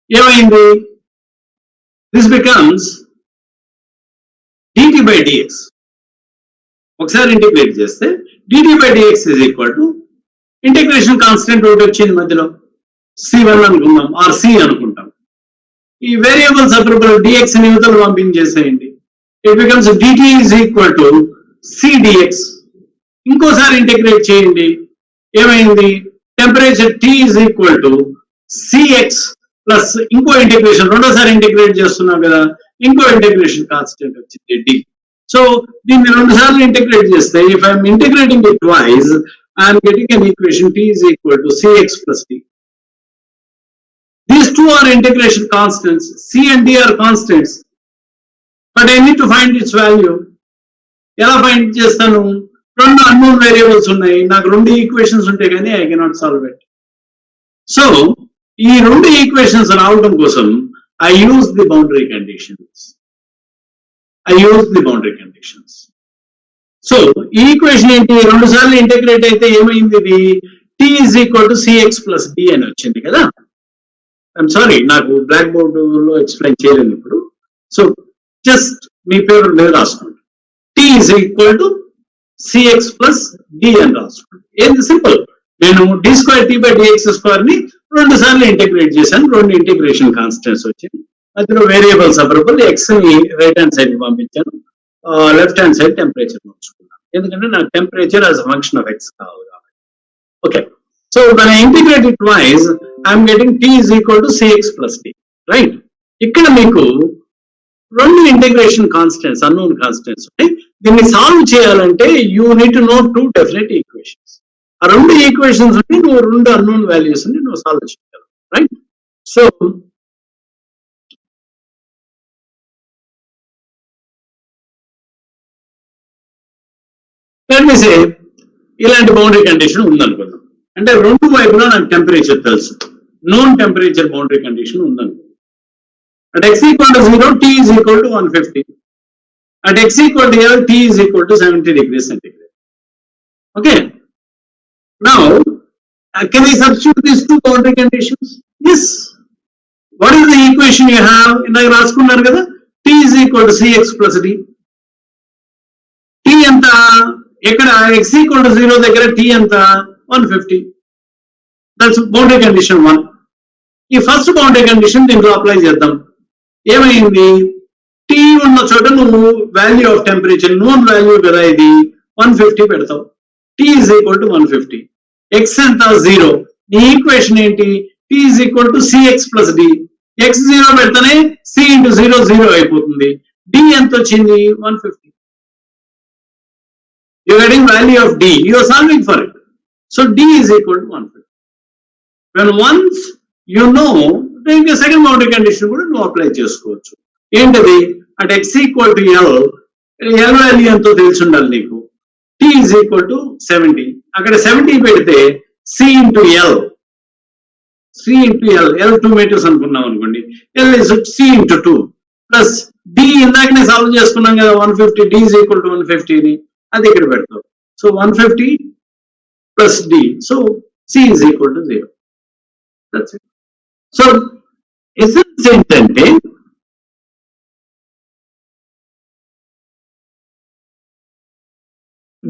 ఏమైంది? This becomes dt by dx. ఒకసారి integrate చేస్తే dt by dx is equal to integration constant ఒకటి వచ్చింది మధ్యలో, c1 అనుకుందాం, R C అనుకుంటాం. ఈ variable సపరేబుల్ dx ని యువతలు పంపించేసేయండి. It becomes dt is equal to c dx. ఇంకోసారి ఇంటిగ్రేట్ చేయండి, ఏమైంది? Temperature t is equal to cx plus ఇంకో ఇంటిగ్రేషన్, రెండోసారి ఇంటిగ్రేట్ చేస్తున్నాం కదా, ఇంకో ఇంటిగ్రేషన్ కాన్స్టెంట్ వచ్చింది d. So దీన్ని రెండు సార్లు ఇంటిగ్రేట్ చేస్తే, if I am integrating it twice, I am getting an equation t is equal to cx plus d. These two are integration constants, c and d are constants, but I need to find its value. ఎలా find చేస్తాను? రెండు unknown variables ఉన్నాయి, నాకు రెండు equations ఉంటాయి కానీ I cannot solve it. So ఈ రెండు ఈక్వేషన్స్ రావడం కోసం I use the boundary conditions. So ఈ ఈక్వేషన్ ఏంటి? రెండు సార్లు ఇంటిగ్రేట్ అయితే ఏమైంది? ఇది t is equal to cx plus d అని వచ్చింది కదా. ఐఎమ్ సారీ, నాకు బ్లాక్ బోర్డ్ లో ఎక్స్ప్లెయిన్ చేయలేను ఇప్పుడు. సో జస్ట్ మీ పేరు మీద రాసుకోండి, t is equal to cx plus d అని రాసుకోండి. ఏంది? సింపుల్. నేను d square t by dx square ని రెండు సార్లు ఇంటిగ్రేట్ చేశాను, రెండు ఇంటిగ్రేషన్ కాన్స్టెంట్స్ వచ్చింది, మధ్యలో వేరియబుల్ సపరబుల్ ఎక్స్ ని రైట్ హ్యాండ్ సైడ్ పంపించాను, లెఫ్ట్ హ్యాండ్ సైడ్ టెంపరేచర్ మార్చుకున్నాను, ఎందుకంటే నాకు temperature as a function of X కావాలి కాబట్టి. Okay. So when I integrate it twice, I am getting t is equal to cx plus d, right? ఇక్కడ మీకు రెండు integration constants, unknown constants ఉన్నాయి. దీన్ని సాల్వ్ చేయాలంటే you need to know two definite equations. ఆ రెండు ఈక్వేషన్స్ ఉంటే నువ్వు రెండు అన్నోన్ వాల్యూస్ ని నువ్వు సాల్వ్ చేయగలవు, right? So let me say ఇలాంటి బౌండరీ కండిషన్ ఉందనుకుందాం. అంటే రెండు వైపులా నాకు టెంపరేచర్ తెలుసు, నోన్ టెంపరేచర్ బౌండరీ కండిషన్ ఉందనుకుందాం. At x equal to 0, T is equal to 150. At x equal to L, T is equal to 70 degrees centigrade. Okay. Now, can we substitute these two boundary conditions? Yes. What is the equation you have? In the raskunnar kada, T is equal to Cx plus D. T anta, ekkada x equal to 0 దగ్గర T anta 150. That's boundary condition 1. ఈ first boundary condition దీంట్లో apply చేద్దాం. ఏమైంది, T ఉన్న చోట నువ్వు value of temperature known value కదా ఇది 150 పెడతావు. T is equal to 150. X ఎంత 0. నీ ఈక్వేషన్ ఏంటి, T is equal to C X plus D. X 0 పెడితేనే సి ఇంటూ 0 0 అయిపోతుంది. డి ఎంత వచ్చింది 150. You getting value of D, you are solving for it. So D is equal to 150. When once you know, ఇంకా second boundary condition కూడా నువ్వు apply చేసుకోవచ్చు. ఏంటది, at X equal to L, L value ఎంతో తెలిసి ఉండాలి నీకు. T is equal to 70. అక్కడ 70 పెడితే C into L, C into L, L 2 meters అనుకున్నాం అనుకోండి, L is C into 2 plus D ఇందాకనే సాల్వ్ చేసుకున్నాం కదా 150, డి ఈజ్ ఈక్వల్ టు 150 ని అది ఇక్కడ పెడతాం. So 150 plus D, so C is equal to 0. That's it. So essence ఏంటంటే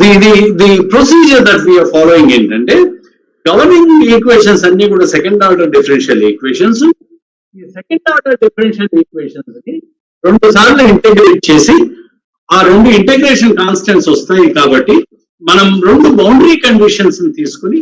the procedure that we are following ఏంటంటే గవర్నింగ్ ఈక్వేషన్స్ అన్ని కూడా సెకండ్ ఆర్డర్ డిఫరెన్షియల్ ఈక్వేషన్స్. ఈ సెకండ్ ఆర్డర్ డిఫరెన్షియల్ ఈక్వేషన్స్ ని 2 సార్లు ఇంటెగ్రేట్ చేసి ఆ 2 ఇంటెగ్రేషన్ కాన్స్టెంట్స్ వస్తాయి. కాబట్టి మనం 2 బౌండరీ కండిషన్స్ ని తీసుకుని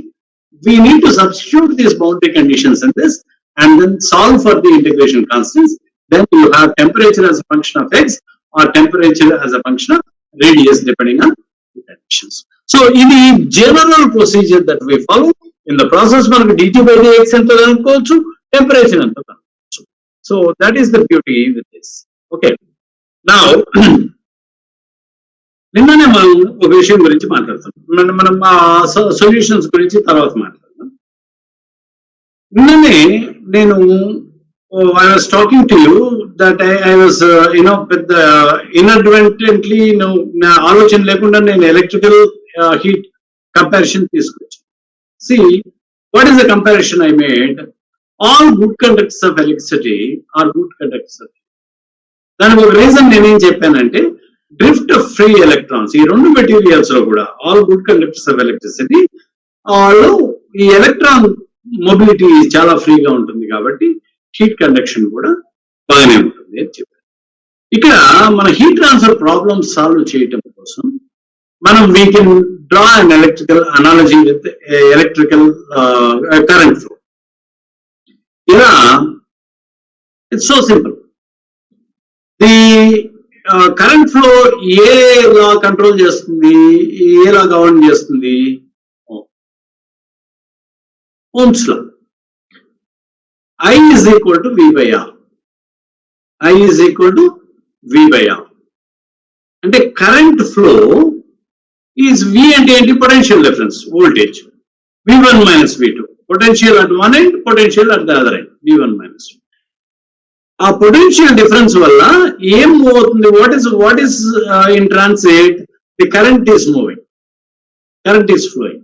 we need to substitute these boundary conditions in this and then solve for the integration constants. Then you have temperature as a function of x or temperature as a function of radius depending on the conditions. So in the general procedure that we follow in the process, manaku dt by dx ento anukochu, temperature ento anukochu. So that is the beauty with this. Okay. Now నిన్ననే మనం ఒక విషయం గురించి మాట్లాడుతాం. మనం solutions గురించి తర్వాత మాట్లాడదాం. నిన్ననే నేను I was talking to you that I was పెద్ద ఇన్అడ్వర్టెంట్లీ నా ఆలోచన లేకుండా నేను ఎలక్ట్రికల్ హీట్ కంపారిజన్ తీసుకొచ్చాను. See, what is the comparison I made? All good conductors of electricity are good conductors of heat. దానికి ఒక రీజన్ నేనేం చెప్పానంటే, డ్రిఫ్ట్ ఆఫ్ ఫ్రీ ఎలక్ట్రాన్స్ ఈ 2 మెటీరియల్స్ లో కూడా all good conductors of electricity, వాళ్ళు ఈ ఎలక్ట్రాన్ మొబిలిటీ చాలా ఫ్రీగా ఉంటుంది కాబట్టి హీట్ కండక్షన్ కూడా బాగానే ఉంటుంది అని చెప్పారు. ఇక్కడ మన హీట్ ట్రాన్స్ఫర్ ప్రాబ్లమ్ సాల్వ్ చేయటం కోసం మనం we can draw an electrical analogy with electrical current flow. ఇలా it's so simple. The current flow ఏ లా కంట్రోల్ చేస్తుంది, ఏ లా గవర్న్ చేస్తుంది? Ohm's law. I is equal to V by R. I is equal to V by R. అంటే current flow is V అంటే ఏంటి, potential difference voltage V1 minus V2, potential at one end, potential at the other end, V1 minus V2. ఆ potential difference వల్ల ఏం move అవుతుంది, what is in transit, the current is moving, current is flowing.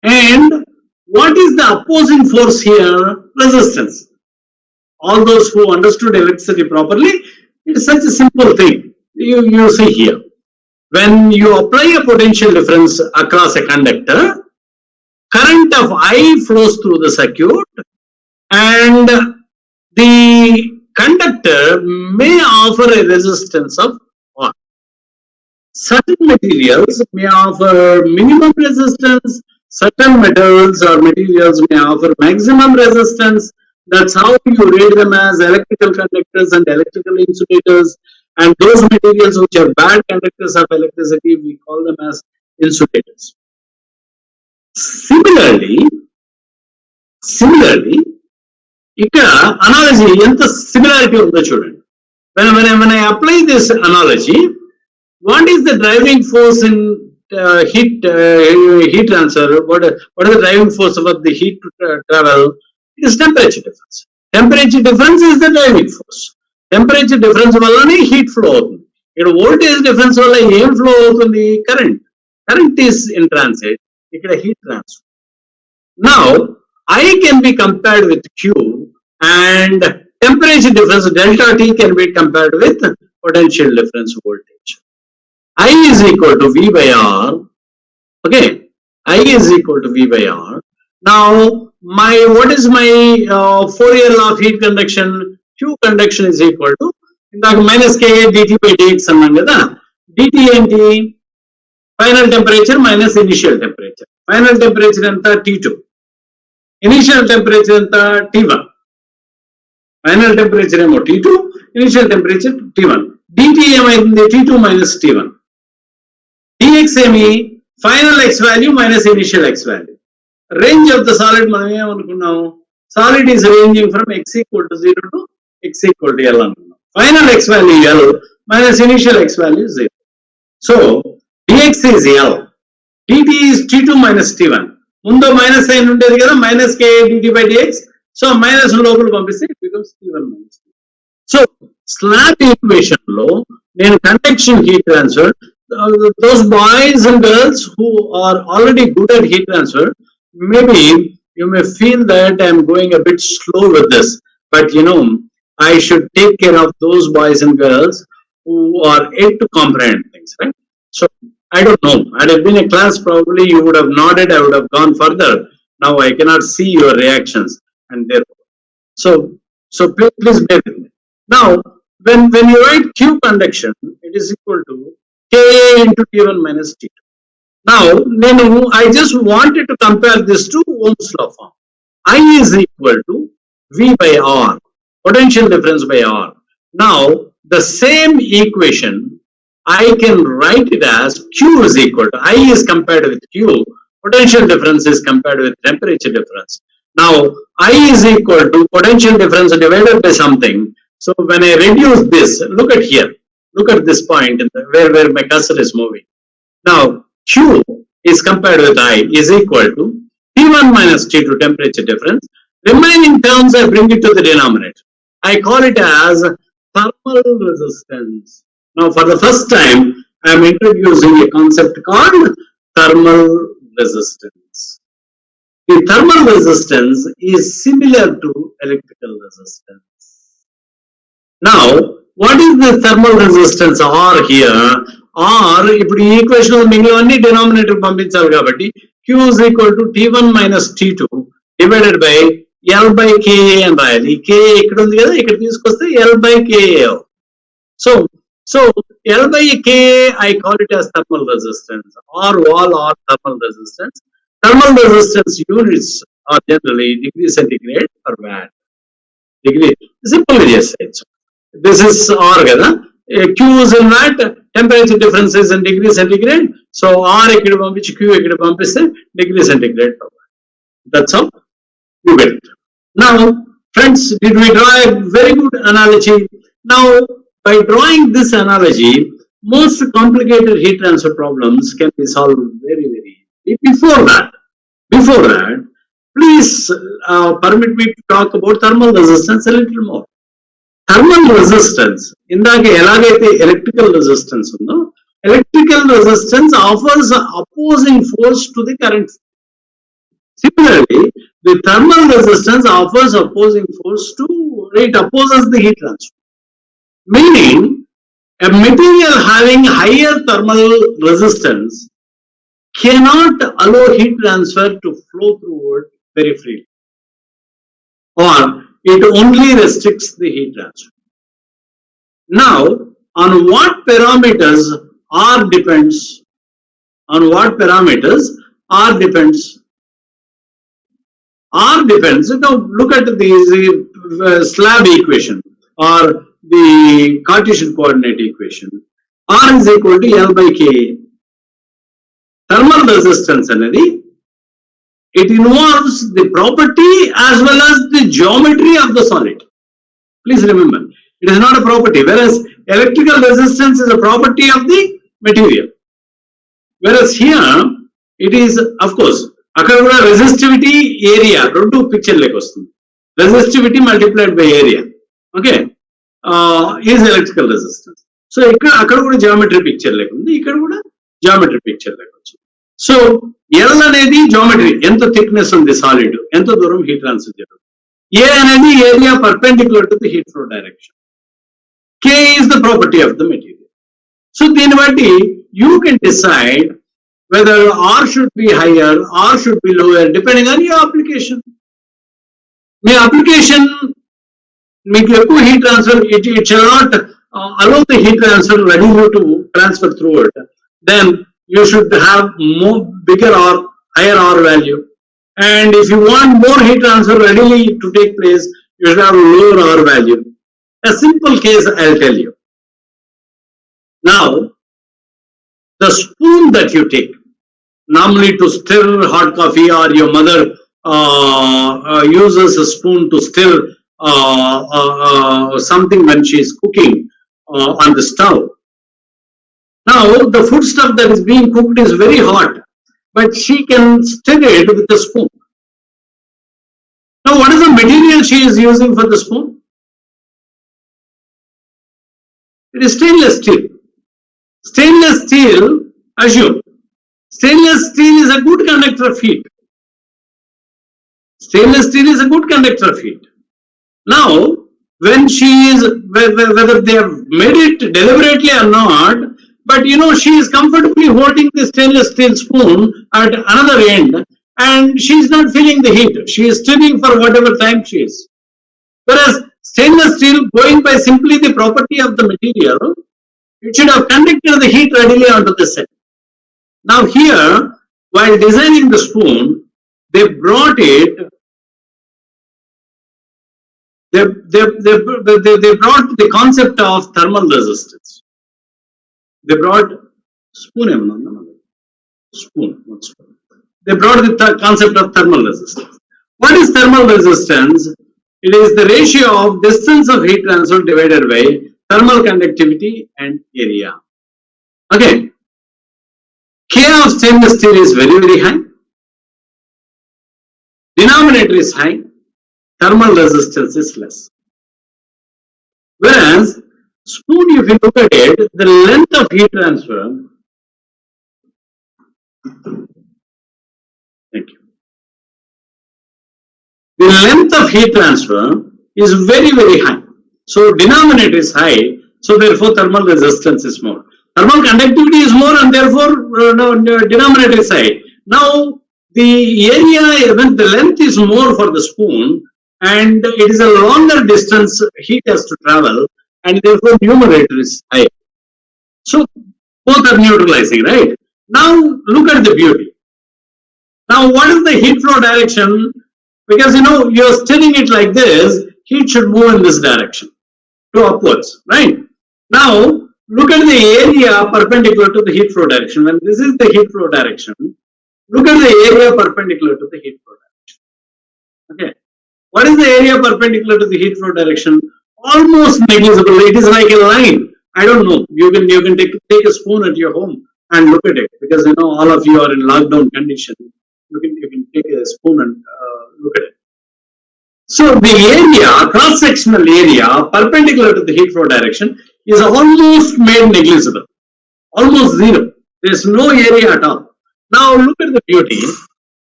And what is the opposing force here? Resistance. All those who understood electricity properly, it is such a simple thing. You see here, when you apply a potential difference across a conductor, current of I flows through the circuit and the conductor may offer a resistance of what? Certain materials may offer minimum resistance, certain metals or materials may offer maximum resistance. That's how you rate them as electrical conductors and electrical insulators. And those materials which are bad conductors of electricity, we call them as insulators. Similarly, ఇక్కడ analogy ఎంత similarity ఉందో చూడండి. When I apply this analogy, what is the driving force in heat transfer, what is the driving force of the heat to travel? It is temperature difference. Temperature difference is the driving force. Temperature difference వల్లనే heat flow అవుతుంది. ఇక్కడ voltage difference వల్ల ఏం flow అవుతుంది? Current is in transit. ఇక్కడ heat transfer. Now I can be compared with Q, and temperature difference delta T can be compared with potential difference voltage. I is equal to V by R. Okay, I is equal to V by R. Now, what is my Fourier law of heat conduction? Q conduction is equal to minus Ka dt by dx అన్నాం కదా. dt ఏంటి? Final temperature minus initial temperature. Final temperature ఎంత? T2. Initial temperature ఎంత? T1. Final temperature ఏమో T2, initial temperature T1. dt ఏమైంది? T2 minus T1. dx ఏమి? Final x value minus initial x value. Range of the solid మనం ఏమనుకున్నాం? Solid is ranging from x equal to 0 to x equal to L అనుకున్నాం. Final x value L minus initial x value 0. So dx is L, dt is T2 minus T1. ముందు minus sign ఉండేది కదా, minus Ka dt by dx. So minus లోపల పంపిస్తే it becomes T1 minus T2. So slab equation లో నేను conduction heat transfer, those boys and girls who are already good at heat transfer, maybe you may feel that I am going a bit slow with this, but I should take care of those boys and girls who are yet to comprehend things, right? So I don't know, had it been a class, probably you would have nodded, I would have gone further. Now I cannot see your reactions, and therefore, so please bear with me. Now when you write Q conduction, it is equal to Ka into T1 minus T2. Now, I just wanted to compare this to Ohm's law form. I is equal to V by R, potential difference by R. Now, the same equation, I can write it as Q is equal to, I is compared with Q, potential difference is compared with temperature difference. Now, I is equal to potential difference divided by something. So, when I reduce this, look at here. Look at this point where my cursor is moving. Now, Q is compared with I is equal to T1 minus T2 temperature difference. Remaining terms I bring it to the denominator. I call it as thermal resistance. Now, for the first time, I am introducing a concept called thermal resistance. The thermal resistance is similar to electrical resistance. Now, what is the thermal resistance R here? R, ఇప్పుడు ఈ equation మిగిలినవన్నీ denominator పంపించాలి కాబట్టి Q is equal to T1 minus T2 divided by L by Ka అని రాయాలి. Ka ఇక్కడ ఉంది కదా, ఇక్కడ తీసుకొస్తే L by Ka. So L by Ka, I call it as thermal resistance, or wall or thermal resistance. Thermal resistance units are generally degree centigrade per watt. Degree, simple just say so. This is R కదా, Q is in watt, temperature difference is in degree centigrade. So R ఇక్కడ పంపించి Q ఇక్కడ పంపిస్తే degree centigrade per watt. That's how you get it. Now, friends, did we draw a very good analogy? Now, by drawing this analogy, most complicated heat transfer problems can be solved very, very easily. Before that, please permit me to talk about thermal resistance a little more. Thermal resistance, ఇందాక ఎలాగైతే electrical resistance ఉందో, electrical resistance offers opposing force to the current. Similarly, the thermal resistance offers opposing force to, it opposes the heat transfer. Meaning, a material having higher thermal resistance cannot allow heat transfer to flow through it very freely, or it only restricts the heat transfer. Now, on what parameters R depends? On what parameters R depends? R depends. Now, look at the slab equation or the Cartesian coordinate equation. R is equal to L by Ka. Thermal resistance అనేది, it involves the property as well as the geometry of the solid. Please remember, it is not a property, whereas electrical resistance is a property of the material. Whereas here, it is, of course, అక్కడ కూడా resistivity area రెండు picture లెక్క వస్తుంది. Resistivity multiplied by area, okay, is electrical resistance. So ఇక్కడ అక్కడ కూడా geometry picture లెక్క ఉంది, ఇక్కడ కూడా జామెట్రీ పిక్చర్ లెక్క వచ్చింది. సో ఎల్ అనేది జామెట్రీ, ఎంత థిక్నెస్ ఉంది సాలిడ్, ఎంత దూరం హీట్ ట్రాన్స్ఫర్ జరుగుతుంది. ఏ అనేది area perpendicular to the heat flow direction. K is the property of the material. So దీన్ని బట్టి you can decide whether R should be higher, R should be lower, depending on your application. Me application మీకు ఎక్కువ heat transfer, it shall not allow the heat transfer readily to transfer through it. Then you should have more bigger or higher R value. And if you want more heat transfer readily to take place, you should have lower R value. A simple case I'll tell you. Now, the spoon that you take, normally to stir hot coffee, or your mother uses a spoon to stir something when she is cooking on the stove. Now, the food stuff that is being cooked is very hot, but she can stir it with a spoon. Now, what is the material she is using for the spoon? It is stainless steel. Stainless steel, assume, stainless steel is a good conductor of heat. Stainless steel is a good conductor of heat. Now, when she is, whether they have made it deliberately or not, but she is comfortably holding the stainless steel spoon at another end, and she is not feeling the heat. She is stirring for whatever time she is. Whereas stainless steel, going by simply the property of the material, it should have conducted the heat readily onto the set. Now here, while designing the spoon, they brought it, they brought the concept of thermal resistance. They brought spoon. They brought the concept of thermal resistance. What is thermal resistance? It is the ratio of distance of heat transfer divided by thermal conductivity and area. Okay. K of stainless steel is very, very high. Denominator is high. Thermal resistance is less. Whereas spoon, if you look at it, the length of heat transfer, thank you. The length of heat transfer is very, very high. So denominator is high, so therefore thermal resistance is more. Thermal conductivity is more, and therefore denominator is high. Now the area, when the length is more for the spoon, and it is a longer distance heat has to travel, and therefore numerator is high. So both are neutralizing, right? Now look at the beauty. Now what is the heat flow direction? Because you are stirring it like this, heat should move in this direction, to upwards, right? Now look at the area perpendicular to the heat flow direction. When this is the heat flow direction, look at the area perpendicular to the heat flow direction. Okay, what is the area perpendicular to the heat flow direction? Almost negligible. It is like a line. I don't know. You can take a spoon at your home and look at it, because all of you are in lockdown condition. You can take a spoon and look at it. So the area, cross-sectional area perpendicular to the heat flow direction, is almost made negligible, almost zero. There is no area at all. Now look at the beauty.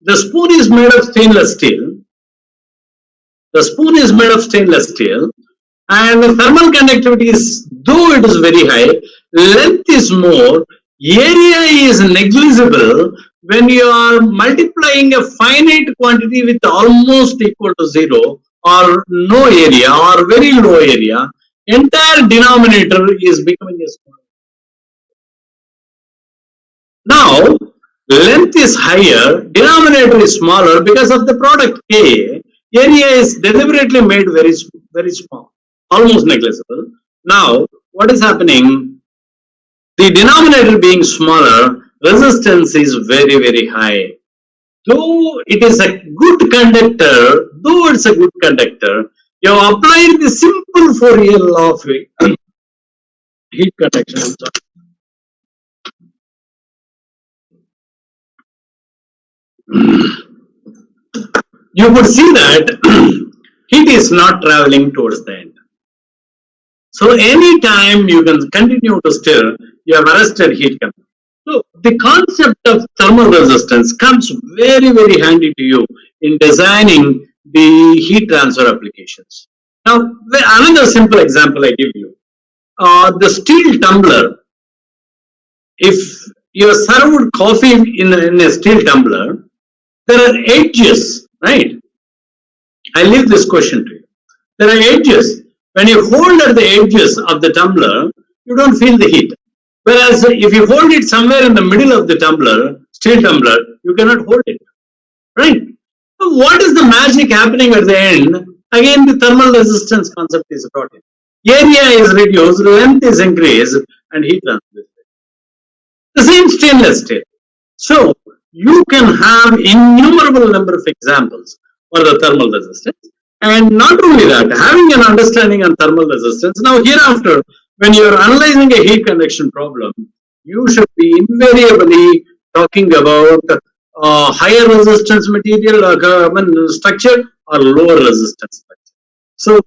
The spoon is made of stainless steel. The spoon is made of stainless steel, and the thermal conductivity is, though it is very high, length is more, area is negligible. When you are multiplying a finite quantity with almost equal to zero, or no area, or very low area, entire denominator is becoming a small. Now length is higher, denominator is smaller because of the product K. Area is deliberately made very, very small, almost negligible. Now what is happening? The denominator being smaller, resistance is very, very high. Though it is a good conductor, you have applied the simple Fourier law of heat conduction. you could see that heat is not traveling towards the end. So anytime you can continue to stir, you have arrested heat coming. So the concept of thermal resistance comes very, very handy to you in designing the heat transfer applications. Now, another simple example I give you. The steel tumbler, if you are served coffee in a steel tumbler, there are edges, right? I leave this question to you. There are edges. When you hold at the edges of the tumbler, you don't feel the heat. Whereas if you hold it somewhere in the middle of the tumbler, steel tumbler, you cannot hold it, right? So what is the magic happening at the end? Again, the thermal resistance concept is brought in. Area is reduced, length is increased, and heat transfer. The same stainless steel. So you can have innumerable number of examples for the thermal resistance. And not only that, having an understanding on thermal resistance, now hereafter, when you are analyzing a heat conduction problem, you should be invariably talking about higher resistance material or structure or lower resistance structure. So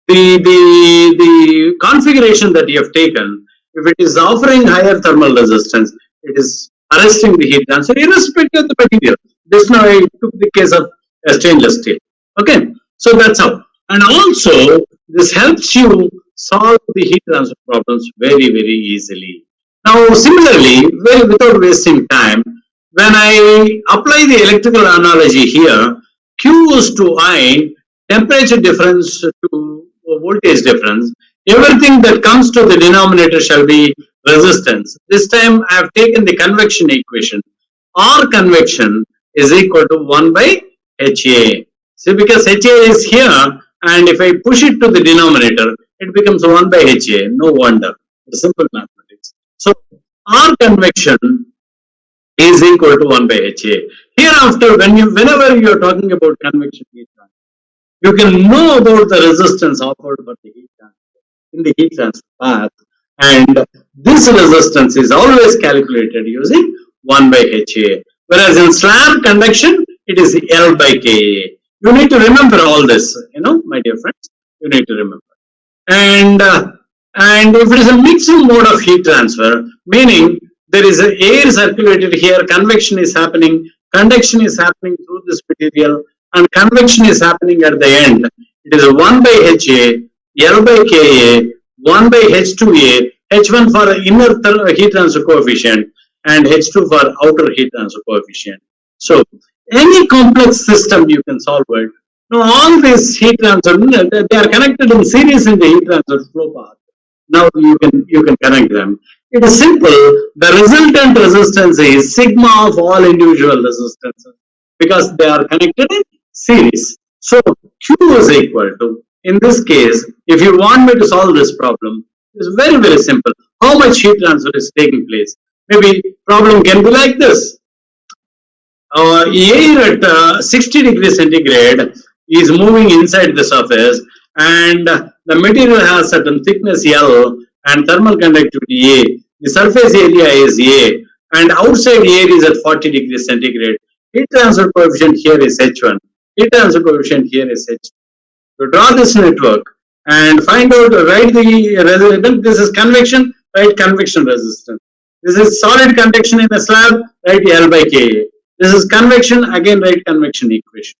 the configuration that you have taken, if it is offering higher thermal resistance, it is arresting the heat transfer irrespective of the material. This now I took the case of stainless steel. Okay, so that's how. And also this helps you solve the heat transfer problems very, very easily. Now similarly, well, without wasting time, when I apply the electrical analogy here, Q is to I, temperature difference to voltage difference, everything that comes to the denominator shall be resistance. This time I have taken the convection equation. R convection is equal to 1 by HA. See, because HA is here, and if I push it to the denominator, it becomes 1 by HA. No wonder. It's simple mathematics. So R convection is equal to 1 by HA. Hereafter, whenever you are talking about convection heat transfer, you can know about the resistance offered by the heat transfer in the heat transfer path, and this resistance is always calculated using 1 by HA. Whereas in slab conduction, it is L by KA. You need to remember all this, my dear friends. You need to remember. And if it is a mixed mode of heat transfer, meaning there is air circulated here, convection is happening, conduction is happening through this material, and convection is happening at the end. It is 1 by HA, L by KA, 1 by H2A, H1 for inner heat transfer coefficient, and H2 for outer heat transfer coefficient. So any complex system you can solve it. Now all these heat transfer, they are connected in series in the heat transfer flow path. Now you can connect them. It is simple. The resultant resistance is sigma of all individual resistances because they are connected in series. So Q is equal to, in this case, if you want me to solve this problem, it's very, very simple. How much heat transfer is taking place? Maybe problem can be like this. Air at 60 degrees centigrade is moving inside the surface, and the material has certain thickness L and thermal conductivity A. The surface area is A, and outside air is at 40 degrees centigrade. Heat transfer coefficient here is H1. Heat transfer coefficient here is H2. To draw this network and find out, write the resistance. This is convection, write convection resistance. This is solid conduction in a slab, write L by Ka. This is convection, again write convection equation.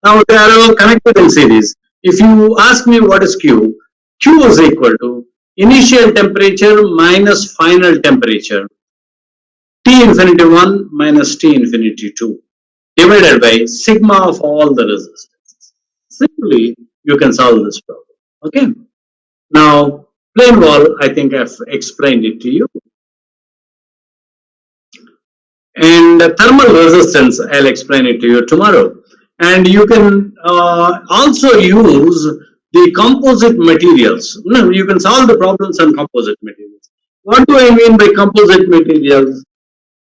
Now they are all connected in series. If you ask me what is Q, Q is equal to initial temperature minus final temperature, T infinity 1 minus T infinity 2, divided by sigma of all the resistances. Simply, you can solve this problem. Okay. Now, plane wall, I think I've explained it to you. And thermal resistance, I'll explain it to you tomorrow. And you can also use the composite materials. You can solve the problems on composite materials. What do I mean by composite materials?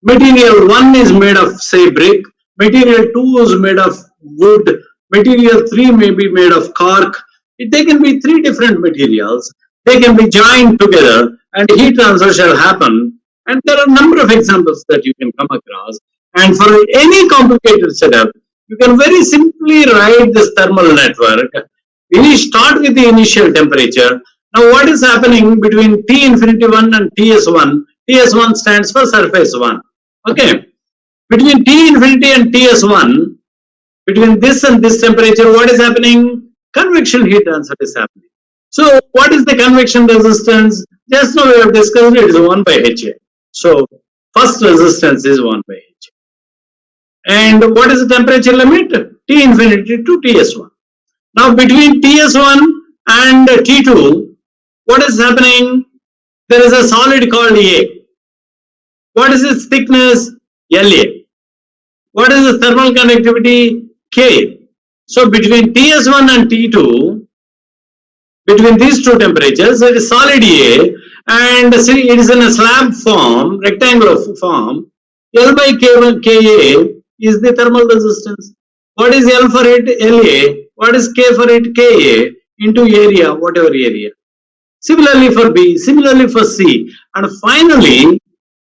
Material 1 is made of, say, brick. Material 2 is made of wood. Material 3 may be made of cork. They can be 3 different materials. They can be joined together and heat transfer shall happen. And there are a number of examples that you can come across. And for any complicated setup, you can very simply write this thermal network. We start with the initial temperature. Now what is happening between T infinity 1 and TS1? TS1 stands for surface 1. Okay. Between T infinity and TS1, between this and this temperature, what is happening? Convection heat transfer is happening. So what is the convection resistance? Just now we have discussed it is 1 by HA. So first resistance is 1 by HA. And what is the temperature limit? T infinity to TS1. Now between TS1 and T2, what is happening? There is a solid called A. What is its thickness? La. What is the thermal conductivity? K. So between TS1 and T2, between these two temperatures, it is solid A, and see it is in a slab form, rectangular form. L by K1 Ka is the thermal resistance. What is L for it? La. What is K for it? Ka into area, whatever area. Similarly for B, similarly for C, and finally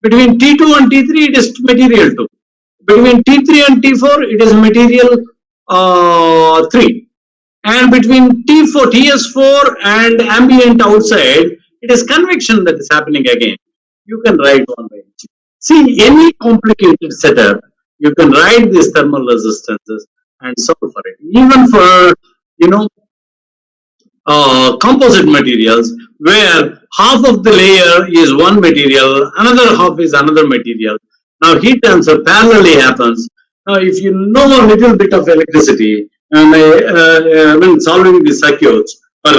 between T2 and T3 it is material 2. Between T3 and T4 it is material 3. And between T4, TS4 and ambient outside, it is convection that is happening again. You can write 1 by H. See, any complicated setup, you can write these thermal resistances and solve for it. Even for, composite materials, where half of the layer is one material, another half is another material. Now heat transfer parallelly happens. Now if you know a little bit of electricity, and when solving the circuits for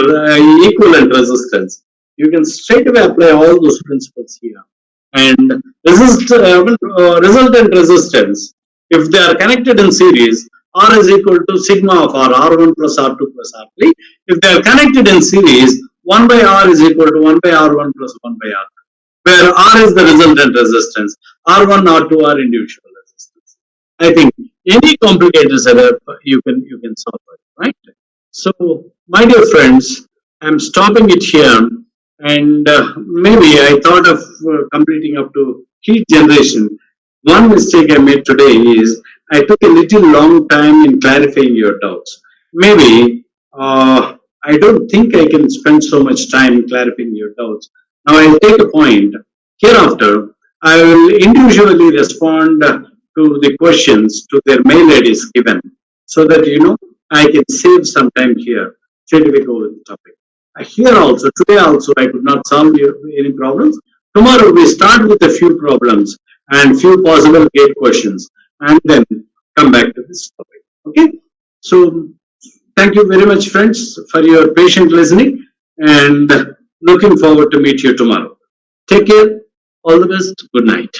equivalent resistance, you can straight away apply all those principles here. And resultant resistance, if they are connected in series, R is equal to sigma of R1 plus R2 plus R3. If they are connected in series, 1 by R is equal to 1 by R1 plus 1 by R2, where R is the resultant resistance, R1, R2 are individual resistance. I think any complicated setup you can solve it, right? So, my dear friends, I'm stopping it here, and maybe I thought of completing up to heat generation. One mistake I made today is I took a little long time in clarifying your doubts. Maybe I don't think I can spend so much time clarifying your doubts. Now I'll take a point. Hereafter, I will individually respond to the questions to their mail IDs given, so that I can save some time here. Straight away go with the topic. Here also, today also, I could not solve any problems. Tomorrow we start with a few problems and few possible gate questions, and then come back to this topic. Okay? So, thank you very much, friends, for your patient listening, and looking forward to meet you tomorrow. Take care. All the best. Good night.